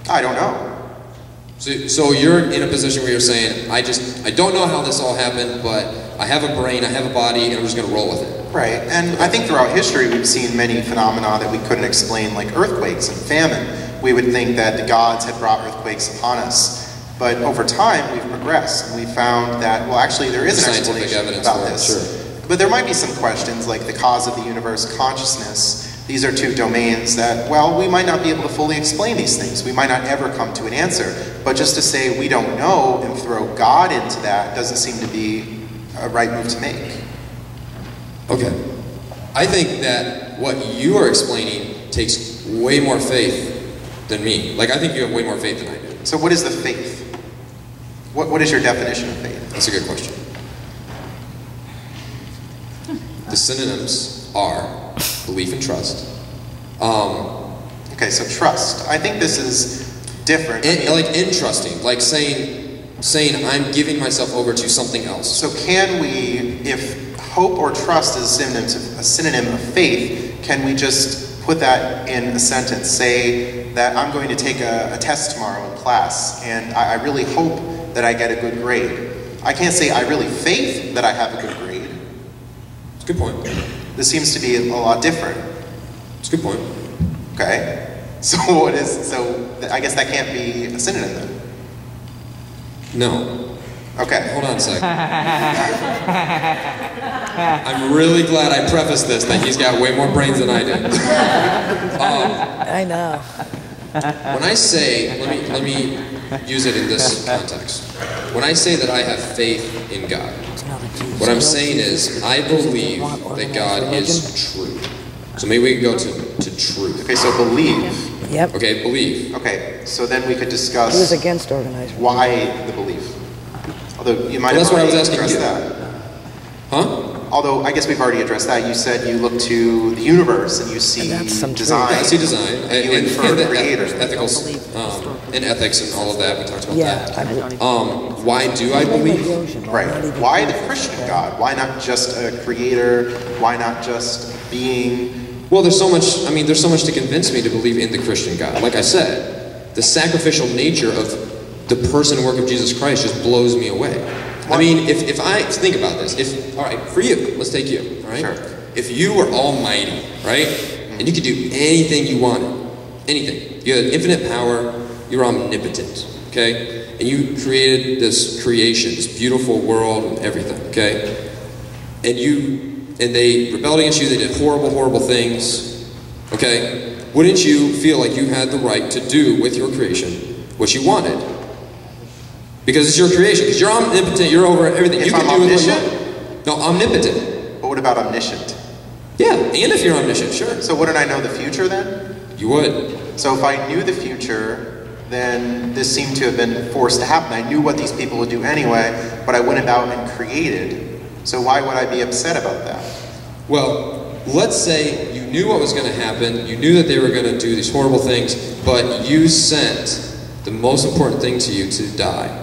I don't know.
So you're in a position where you're saying, I don't know how this all happened, but I have a brain, I have a body, and I'm just going to roll with it.
Right, and I think throughout history we've seen many phenomena that we couldn't explain, like earthquakes and famine. We would think that the gods had brought earthquakes upon us. But over time we've progressed, and we found that, well, actually there is an explanation about this.
Sure.
But there might be some questions, like the cause of the universe, consciousness. These are two domains that, well, we might not be able to fully explain these things. We might not ever come to an answer. But just to say we don't know and throw God into that doesn't seem to be a right move to make.
Okay. I think that what you are explaining takes way more faith than me. Like, I think you have way more faith than I do.
So what is the faith? What is your definition of faith?
That's a good question. The synonyms are belief and trust.
Okay, so trust. I think this is different.
Like entrusting, like saying I'm giving myself over to something else.
So can we, if hope or trust is a synonym of faith, can we just put that in a sentence? Say that I'm going to take a test tomorrow in class, and I really hope that I get a good grade. I can't say I really faith that I have a good grade.
It's a good point.
This seems to be a lot different.
It's a good point.
Okay. So I guess that can't be a synonym then.
No.
Okay.
Hold on a second. I'm really glad I prefaced this that he's got way more brains than I do.
I know.
When I say, let me use it in this context. When I say that I have faith in God, what I'm saying is I believe that God is true. So maybe we can go to truth.
Okay, so believe.
Yep.
Okay, believe.
Okay, so then we could discuss
He was against organized.
why the belief. Although you might
Well,
have
that's what I was
already
asking
addressed
you.
that.
Huh?
Although I guess we've already addressed that. You said you look to the universe and you see
And that's some
design.
Yeah, I see design.
You infer
and the
creator.
ethicals, and ethics and all of that. We talked about
Yeah.
that. Why do I believe?
Right. Why the Christian God? Why not just a creator? Why not just being?
Well, there's so much to convince me to believe in the Christian God. Like I said, the sacrificial nature of the person and work of Jesus Christ just blows me away. I mean, if I think about this, all right, for you, let's take you, all right?
Sure.
if you were almighty, right, and you could do anything you wanted, anything, you had infinite power, you were omnipotent, okay, and you created this creation, this beautiful world and everything, okay, and they rebelled against you, they did horrible, horrible things, okay, wouldn't you feel like you had the right to do with your creation what you wanted? Because it's your creation, because you're omnipotent, you're over everything.
If
you can
I'm
do
omniscient?
what you want. No, omnipotent.
But what about omniscient?
Yeah, and if you're omniscient, sure.
So wouldn't I know the future then?
You would.
So if I knew the future, then this seemed to have been forced to happen. I knew what these people would do anyway, but I went about and created. So why would I be upset about that?
Well, let's say you knew what was going to happen, you knew that they were going to do these horrible things, but you sent the most important thing to you to die.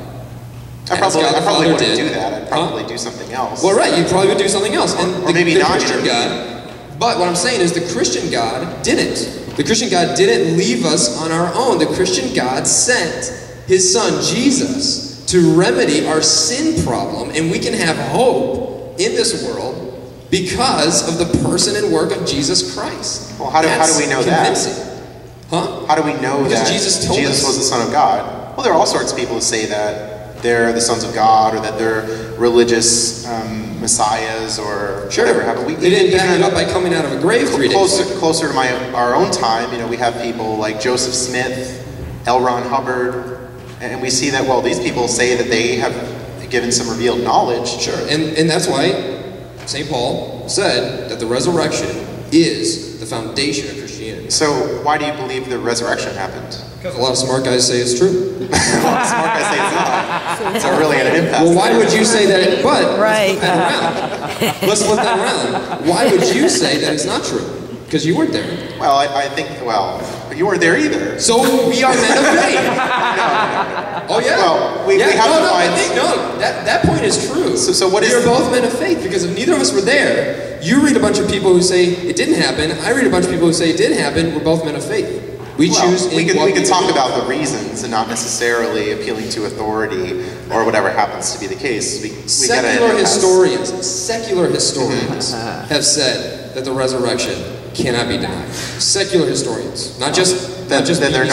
I probably wouldn't do that. I'd probably do something else.
Well, right, you probably would do something else. And
or maybe not.
Christian God, but what I'm saying is the Christian God didn't. The Christian God didn't leave us on our own. The Christian God sent His Son, Jesus, to remedy our sin problem, and we can have hope in this world because of the person and work of Jesus Christ.
Well, how do we know
convincing.
that?
Huh?
How do we know
because
that
Jesus told us.
was the Son of God? Well, there are all sorts of people who say that they're the sons of God, or that they're religious messiahs, or whatever.
They didn't back it up by coming out of a grave 3 days.
Closer to our own time, we have people like Joseph Smith, L. Ron Hubbard, and we see that, well, these people say that they have given some revealed knowledge.
Sure, and that's why St. Paul said that the resurrection is the foundation of Christianity.
So why do you believe the resurrection happened?
Because a lot of smart guys say it's true.
A lot of smart guys say it's not. So really at an impasse.
Well, why would you say that? But
right.
Let's flip that around. Why would you say that it's not true? Because you weren't there.
Well, I think, you weren't there either.
So we are men of faith.
No.
Oh yeah.
Well, we have to find.
That point is true.
So what is?
We are both men of faith because if neither of us were there, you read a bunch of people who say it didn't happen. I read a bunch of people who say it did happen. We're both men of faith. We choose.
We can talk about the reasons and not necessarily appealing to authority or whatever happens to be the case.
Secular historians have said that the resurrection cannot be denied. Secular historians, not just.
Then they're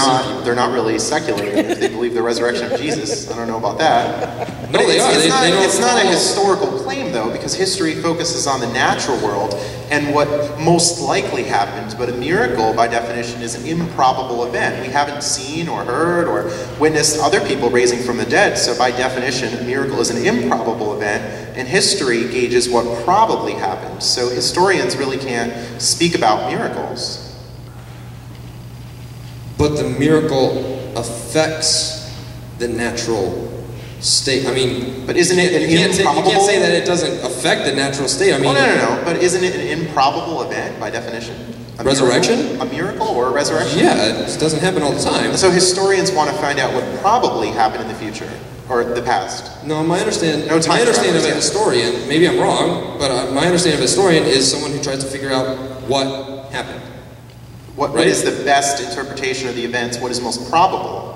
not really secular if they believe the resurrection of Jesus. I don't know about that.
No, they are.
It's not a historical claim though, because history focuses on the natural world and what most likely happened. But a miracle, by definition, is an improbable event. We haven't seen or heard or witnessed other people raising from the dead. So by definition, a miracle is an improbable event, and history gauges what probably happened. So historians really can't speak about miracles.
But the miracle affects the natural state. I mean,
but isn't it an improbable?
You can't say that it doesn't affect the natural state. I mean,
no. But isn't it an improbable event by definition?
Resurrection?
A miracle or a resurrection?
Yeah, it doesn't happen all the time.
So historians want to find out what probably happened in the future or the past.
No, my understanding of a historian, maybe I'm wrong, but my understanding of a historian is someone who tries to figure out what happened.
What is the best interpretation of the events? What is most probable?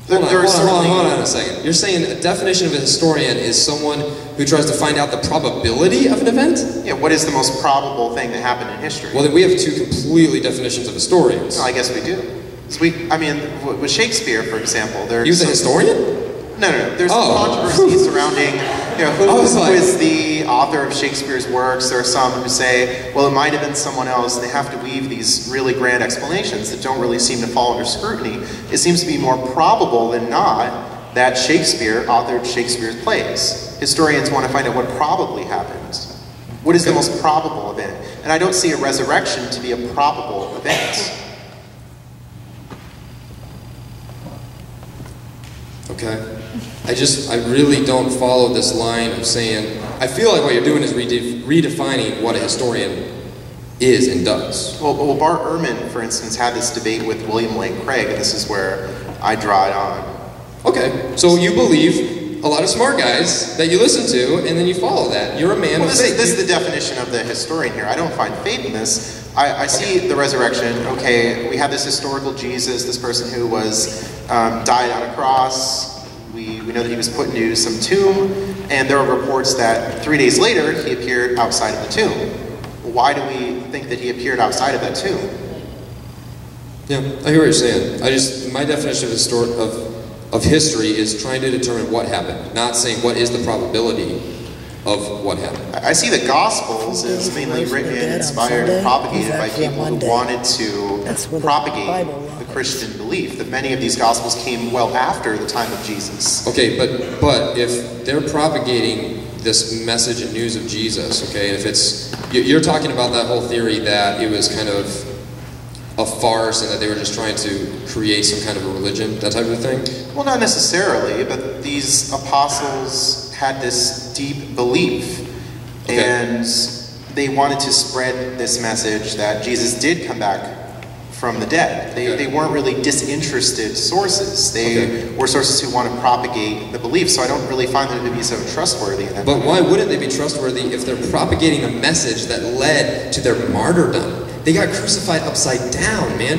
Hold on a second. You're saying a definition of a historian is someone who tries to find out the probability of an event?
Yeah, what is the most probable thing that happened in history?
Well, then we have two completely definitions of historians.
No, I guess we do. So with Shakespeare, for example,
he was a historian?
No. There's controversy surrounding, who is the author of Shakespeare's works. There are some who say, well, it might have been someone else. They have to weave these really grand explanations that don't really seem to fall under scrutiny. It seems to be more probable than not that Shakespeare authored Shakespeare's plays. Historians want to find out what probably happened. What is the most probable event? And I don't see a resurrection to be a probable event.
Okay. I really don't follow this line of saying, I feel like what you're doing is redefining what a historian is and does.
Well, Bart Ehrman, for instance, had this debate with William Lane Craig, and this is where I draw it on.
Okay, so you believe a lot of smart guys that you listen to, and then you follow that. You're a man of faith.
This is the definition of the historian here. I don't find faith in this. I see the resurrection. Okay, we have this historical Jesus, this person who was died on a cross. We know that he was put into some tomb, and there are reports that 3 days later he appeared outside of the tomb. why do we think that he appeared outside of that tomb?
Yeah, I hear what you're saying. My definition of history is trying to determine what happened, not saying what is the probability of what happened.
I see the Gospels as mainly written, inspired, and propagated by people who wanted to propagate the Christian belief. That many of these Gospels came well after the time of Jesus.
Okay, but if they're propagating this message and news of Jesus, okay, and if it's, you're talking about that whole theory that it was kind of a farce and that they were just trying to create some kind of a religion, that type of thing?
Well, not necessarily, but these apostles had this deep belief, okay, and they wanted to spread this message that Jesus did come back from the dead. They weren't really disinterested sources. They were sources who want to propagate the belief, so I don't really find them to be so trustworthy in that.
But why wouldn't they be trustworthy if they're propagating a message that led to their martyrdom? They got crucified upside down, man.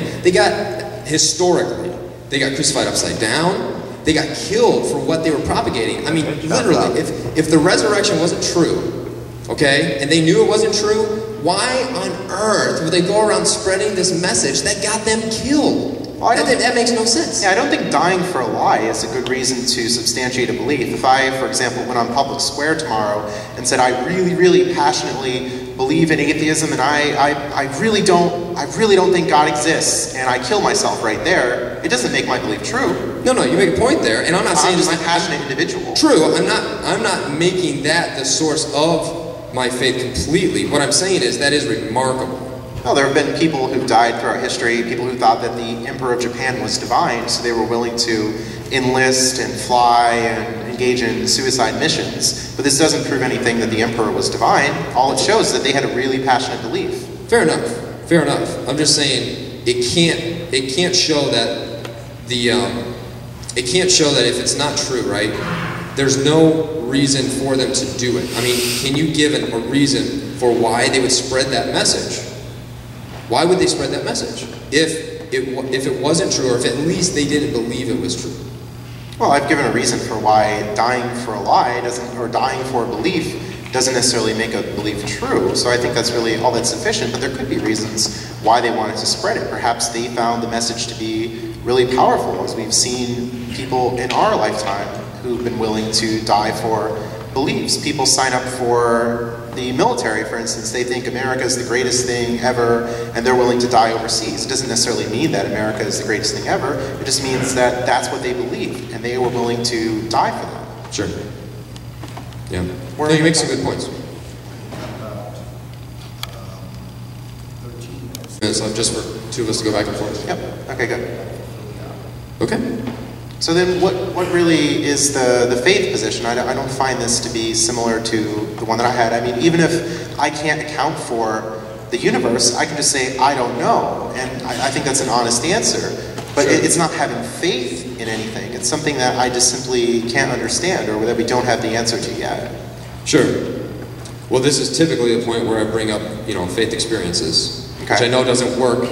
Historically, they got crucified upside down. They got killed for what they were propagating. I mean, literally, if the resurrection wasn't true, okay, and they knew it wasn't true, why on earth would they go around spreading this message that got them killed? Well, that makes no sense.
Yeah, I don't think dying for a lie is a good reason to substantiate a belief. If I, for example, went on public square tomorrow and said I really, really passionately believe in atheism and I really don't think God exists, and I kill myself right there, it doesn't make my belief true.
No, you make a point there, and I'm not saying
I'm just a passionate individual.
True, I'm not making that the source of my faith completely. What I'm saying is that is remarkable.
No, there have been people who died throughout history, people who thought that the Emperor of Japan was divine, so they were willing to enlist and fly and engage in suicide missions. But this doesn't prove anything that the Emperor was divine. All it shows is that they had a really passionate belief.
Fair enough. I'm just saying it can't show that if it's not true, right? There's no reason for them to do it. I mean, can you give a reason for why they would spread that message? Why would they spread that message if it wasn't true, or if at least they didn't believe it was true?
Well, I've given a reason for why dying for a lie or dying for a belief doesn't necessarily make a belief true. So I think that's really all that's sufficient, but there could be reasons why they wanted to spread it. Perhaps they found the message to be really powerful, as we've seen people in our lifetime who've been willing to die for beliefs. People sign up for the military, for instance. They think America is the greatest thing ever, and they're willing to die overseas. It doesn't necessarily mean that America is the greatest thing ever. It just means that that's what they believe, and they were willing to die for that.
Sure. Yeah. No, you make some good points. So just for two of us to go back and forth.
Yep. Okay, good.
Okay.
So then what really is the faith position? I don't find this to be similar to the one that I had. I mean, even if I can't account for the universe, I can just say, I don't know. And I think that's an honest answer. But
sure,
it's not having faith in anything. It's something that I just simply can't understand, or that we don't have the answer to yet.
Sure. Well, this is typically the point where I bring up, faith experiences, which I know doesn't work.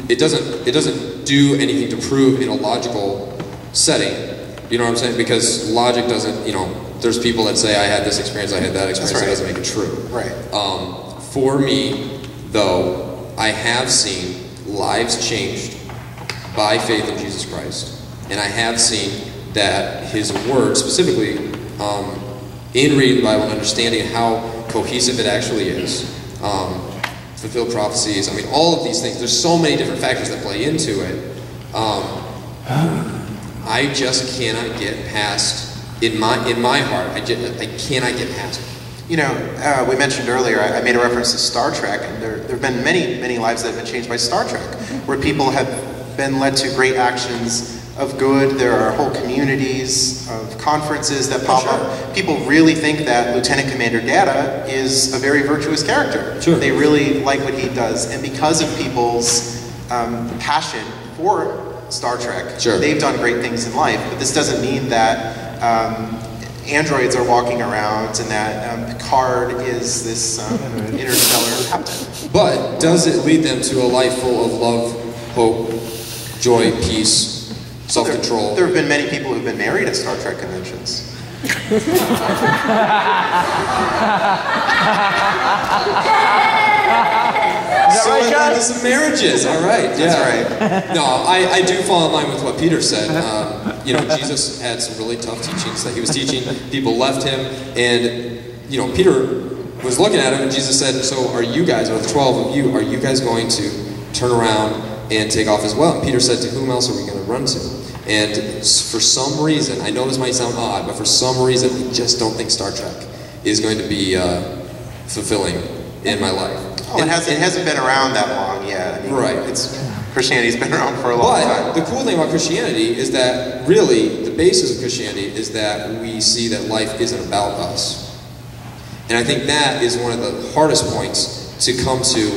It doesn't do anything to prove in a logical setting. You know what I'm saying? Because logic doesn't, there's people that say I had this experience, I had that experience,
right,
it doesn't make it true.
Right.
For me, though, I have seen lives changed by faith in Jesus Christ. And I have seen that His Word, specifically in reading the Bible and understanding how cohesive it actually is, fulfilled prophecies, I mean, all of these things, there's so many different factors that play into it. I just cannot get past, in my heart, I cannot get past it.
We mentioned earlier, I made a reference to Star Trek, and there have been many lives that have been changed by Star Trek, where people have been led to great actions of good. There are whole communities of conferences that pop up. People really think that Lieutenant Commander Data is a very virtuous character.
Sure.
They really like what he does, and because of people's passion for Star Trek,
sure,
they've done great things in life. But this doesn't mean that androids are walking around and that Picard is this interstellar captain.
But does it lead them to a life full of love, hope, joy, peace, self-control?
There have been many people who've been married at Star Trek conventions.
So it led to some marriages. All right, yeah.
That's right.
No, I do fall in line with what Peter said. You know, Jesus had some really tough teachings that he was teaching. People left him, and you know, Peter was looking at him, and Jesus said, "So are you guys, or the 12 of you, are you guys going to turn around and take off as well?" And Peter said, "To whom else are we going to run to?" And for some reason, I know this might sound odd, but for some reason, I just don't think Star Trek is going to be fulfilling in my life.
Oh, it hasn't been around that long yet. I mean,
right.
Christianity's been around for a long time.
But the cool thing about Christianity is that really the basis of Christianity is that we see that life isn't about us. And I think that is one of the hardest points to come to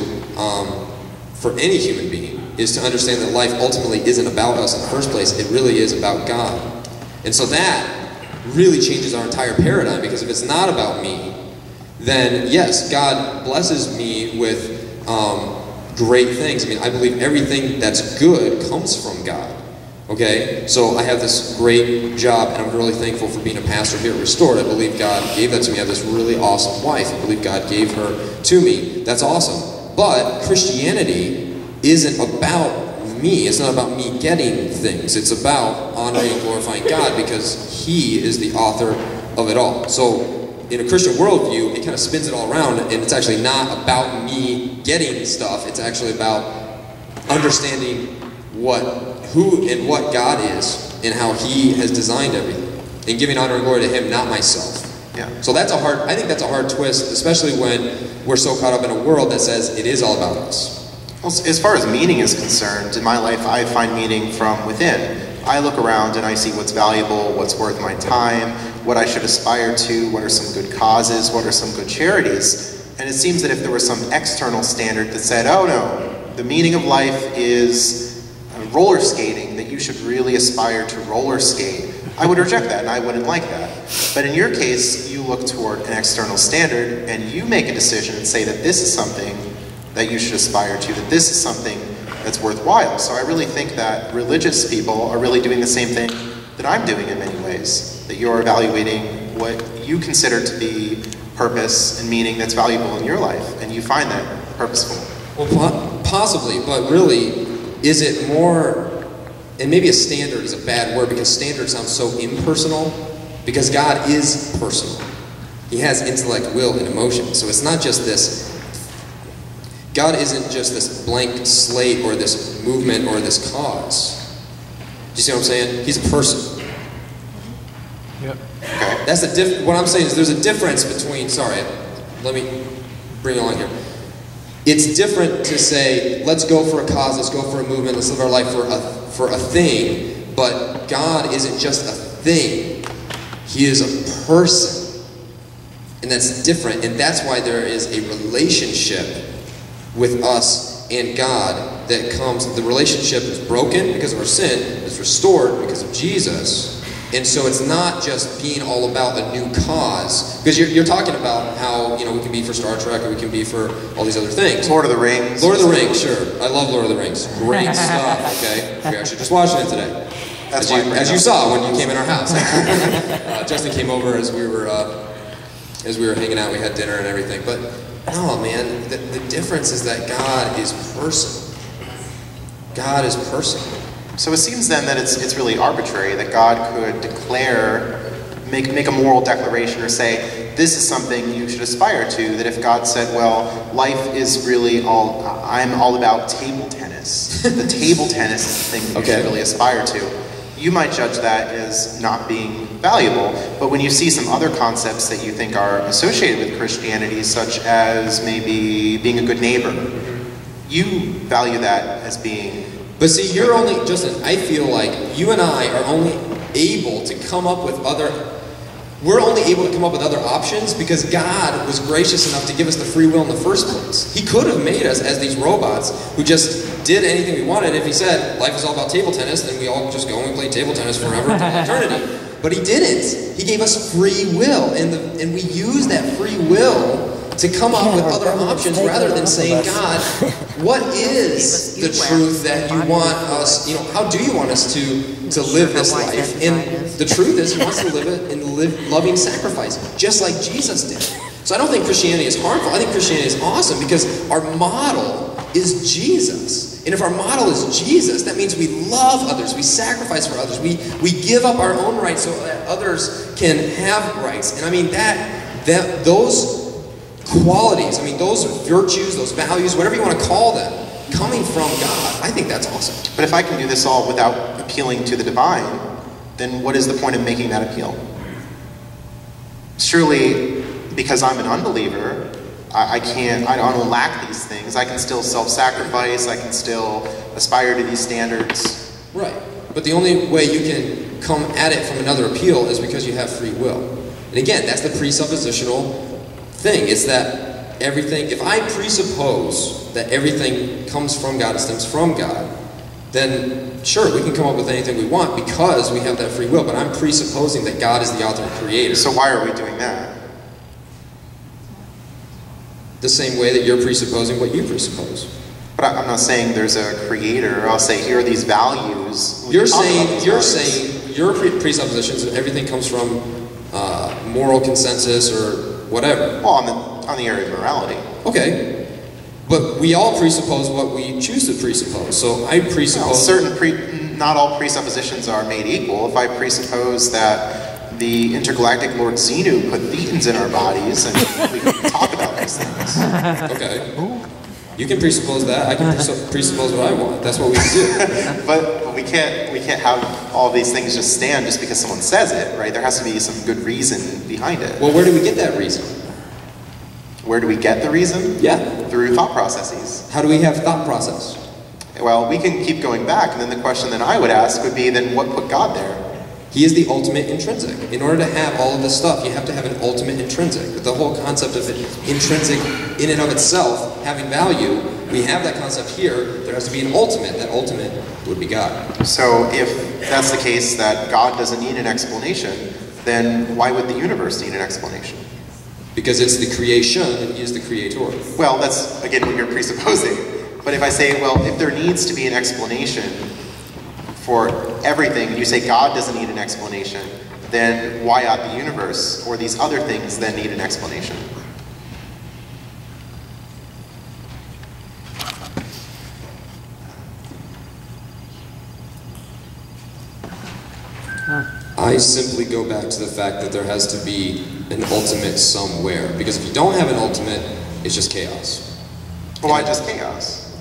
for any human being, is to understand that life ultimately isn't about us in the first place. It really is about God. And so that really changes our entire paradigm, because if it's not about me, then yes, God blesses me with great things. I mean, I believe everything that's good comes from God. Okay? So I have this great job, and I'm really thankful for being a pastor here at Restored. I believe God gave that to me. I have this really awesome wife. I believe God gave her to me. That's awesome. But Christianity isn't about me. It's not about me getting things. It's about honoring and glorifying God, because He is the author of it all. So in a Christian worldview, it kind of spins it all around, and it's actually not about me getting stuff. It's actually about understanding who and what God is, and how He has designed everything, and giving honor and glory to Him, not myself.
Yeah.
So I think that's a hard twist, especially when we're so caught up in a world that says it is all about us.
Well, as far as meaning is concerned, in my life, I find meaning from within. I look around and I see what's valuable, what's worth my time, what I should aspire to, what are some good causes, what are some good charities. And it seems that if there was some external standard that said, oh no, the meaning of life is roller skating, that you should really aspire to roller skate, I would reject that, and I wouldn't like that. But in your case, you look toward an external standard, and you make a decision and say that this is something that you should aspire to, that this is something that's worthwhile. So I really think that religious people are really doing the same thing that I'm doing in many ways, that you're evaluating what you consider to be purpose and meaning that's valuable in your life, and you find that purposeful.
Well, possibly, but really, is it more, and maybe a standard is a bad word, because standard sounds so impersonal, because God is personal. He has intellect, will, and emotion. So it's not just this, God isn't just this blank slate or this movement or this cause. Do you see what I'm saying? He's a person.
Yep.
Okay.
That's what I'm saying is there's a difference between, sorry, let me bring it on here. It's different to say, let's go for a cause, let's go for a movement, let's live our life for a thing, but God isn't just a thing. He is a person. And that's different, and that's why there is a relationship with us and God that comes. The relationship is broken because of our sin, it's restored because of Jesus. And so it's not just being all about a new cause, because you're talking about how, you know, we can be for Star Trek, or we can be for all these other things.
Lord of the Rings.
Lord of the Rings, sure. I love Lord of the Rings. Great stuff, okay? We actually just watched it today. As you saw when you came in our house. Justin came over as we were hanging out. We had dinner and everything. But no, man, the difference is that God is person. God is personal.
So it seems then that it's really arbitrary, that God could declare, make a moral declaration, or say, this is something you should aspire to. That if God said, well, life is really I'm all about table tennis. The table tennis is the thing that you should really aspire to. You might judge that as not being valuable, but when you see some other concepts that you think are associated with Christianity, such as maybe being a good neighbor, you value that as being...
But see, Justin, I feel like you and I are only able to come up with we're only able to come up with other options because God was gracious enough to give us the free will in the first place. He could have made us as these robots who just did anything we wanted. If He said, life is all about table tennis, then we all just go and play table tennis forever until eternity. But He didn't. He gave us free will, and we use that free will to come up with other options rather than saying, God, what is the truth that you want us, how do you want us to live this life? And the truth is, he wants to live it in loving sacrifice, just like Jesus did. So I don't think Christianity is harmful. I think Christianity is awesome because our model is Jesus. And if our model is Jesus, that means we love others, we sacrifice for others, we give up our own rights so that others can have rights. And I mean those qualities, those virtues, those values, whatever you want to call them, coming from God, I think that's awesome.
But if I can do this all without appealing to the divine, then what is the point of making that appeal? Surely, because I'm an unbeliever, I don't lack these things. I can still self-sacrifice, I can still aspire to these standards.
Right. But the only way you can come at it from another appeal is because you have free will. And again, that's the presuppositional thing. It's that everything, if I presuppose that everything comes from God and stems from God, then sure, we can come up with anything we want because we have that free will, but I'm presupposing that God is the author and creator.
So why are we doing that?
The same way that you're presupposing what you presuppose.
But I'm not saying there's a creator. I'll say here are these values.
You're saying your presuppositions that everything comes from moral consensus or whatever.
Well, on the area of morality.
Okay, but we all presuppose what we choose to presuppose. So I presuppose
not all presuppositions are made equal. If I presuppose that the intergalactic Lord Xenu put thetans in our bodies, and we can talk about these things.
Okay. You can presuppose that. I can presuppose what I want. That's what we do.
but we can't have all these things just stand just because someone says it, right? There has to be some good reason behind it.
Well, where do we get that reason?
Where do we get the reason?
Yeah.
Through thought processes.
How do we have thought process?
Well, we can keep going back, and then the question that I would ask would be, then what put God there?
He is the ultimate intrinsic. In order to have all of this stuff, you have to have an ultimate intrinsic. The whole concept of intrinsic in and of itself having value, we have that concept here. There has to be an ultimate. That ultimate would be God.
So if that's the case, that God doesn't need an explanation, then why would the universe need an explanation?
Because it's the creation and he is the creator.
Well, that's, again, what you're presupposing. But if I say, well, if there needs to be an explanation for everything, and you say God doesn't need an explanation, then why ought the universe or these other things then need an explanation?
I simply go back to the fact that there has to be an ultimate somewhere. Because if you don't have an ultimate, it's just chaos.
Well, why just chaos?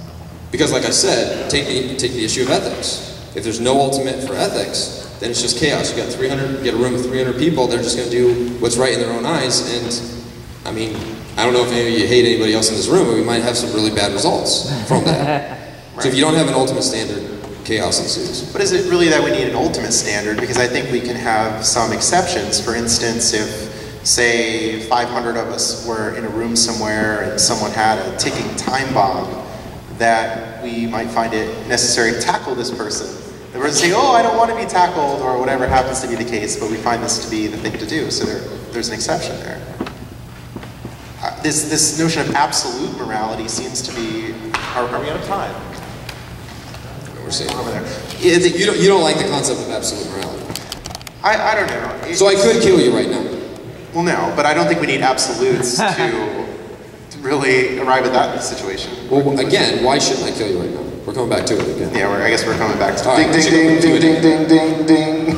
Because like I said, take the issue of ethics. If there's no ultimate for ethics, then it's just chaos. You get a room with 300 people, they're just going to do what's right in their own eyes. And I mean, I don't know if any of you hate anybody else in this room, but we might have some really bad results from that. Right. So if you don't have an ultimate standard, chaos ensues.
But is it really that we need an ultimate standard? Because I think we can have some exceptions. For instance, if, say, 500 of us were in a room somewhere and someone had a ticking time bomb, that we might find it necessary to tackle this person. The person saying, oh, I don't want to be tackled, or whatever happens to be the case, but we find this to be the thing to do. So there's an exception there. This notion of absolute morality seems to be... Are we out of time?
We're saying
over there.
You don't like the concept of absolute morality.
I don't know.
So I could kill you right now.
Well, no, but I don't think we need absolutes to really arrive at that situation.
Well, again, why shouldn't I kill you right now? We're coming back to it again.
Yeah, I guess we're coming back to
it.
Ding, ding, ding, ding, ding, ding, ding, ding.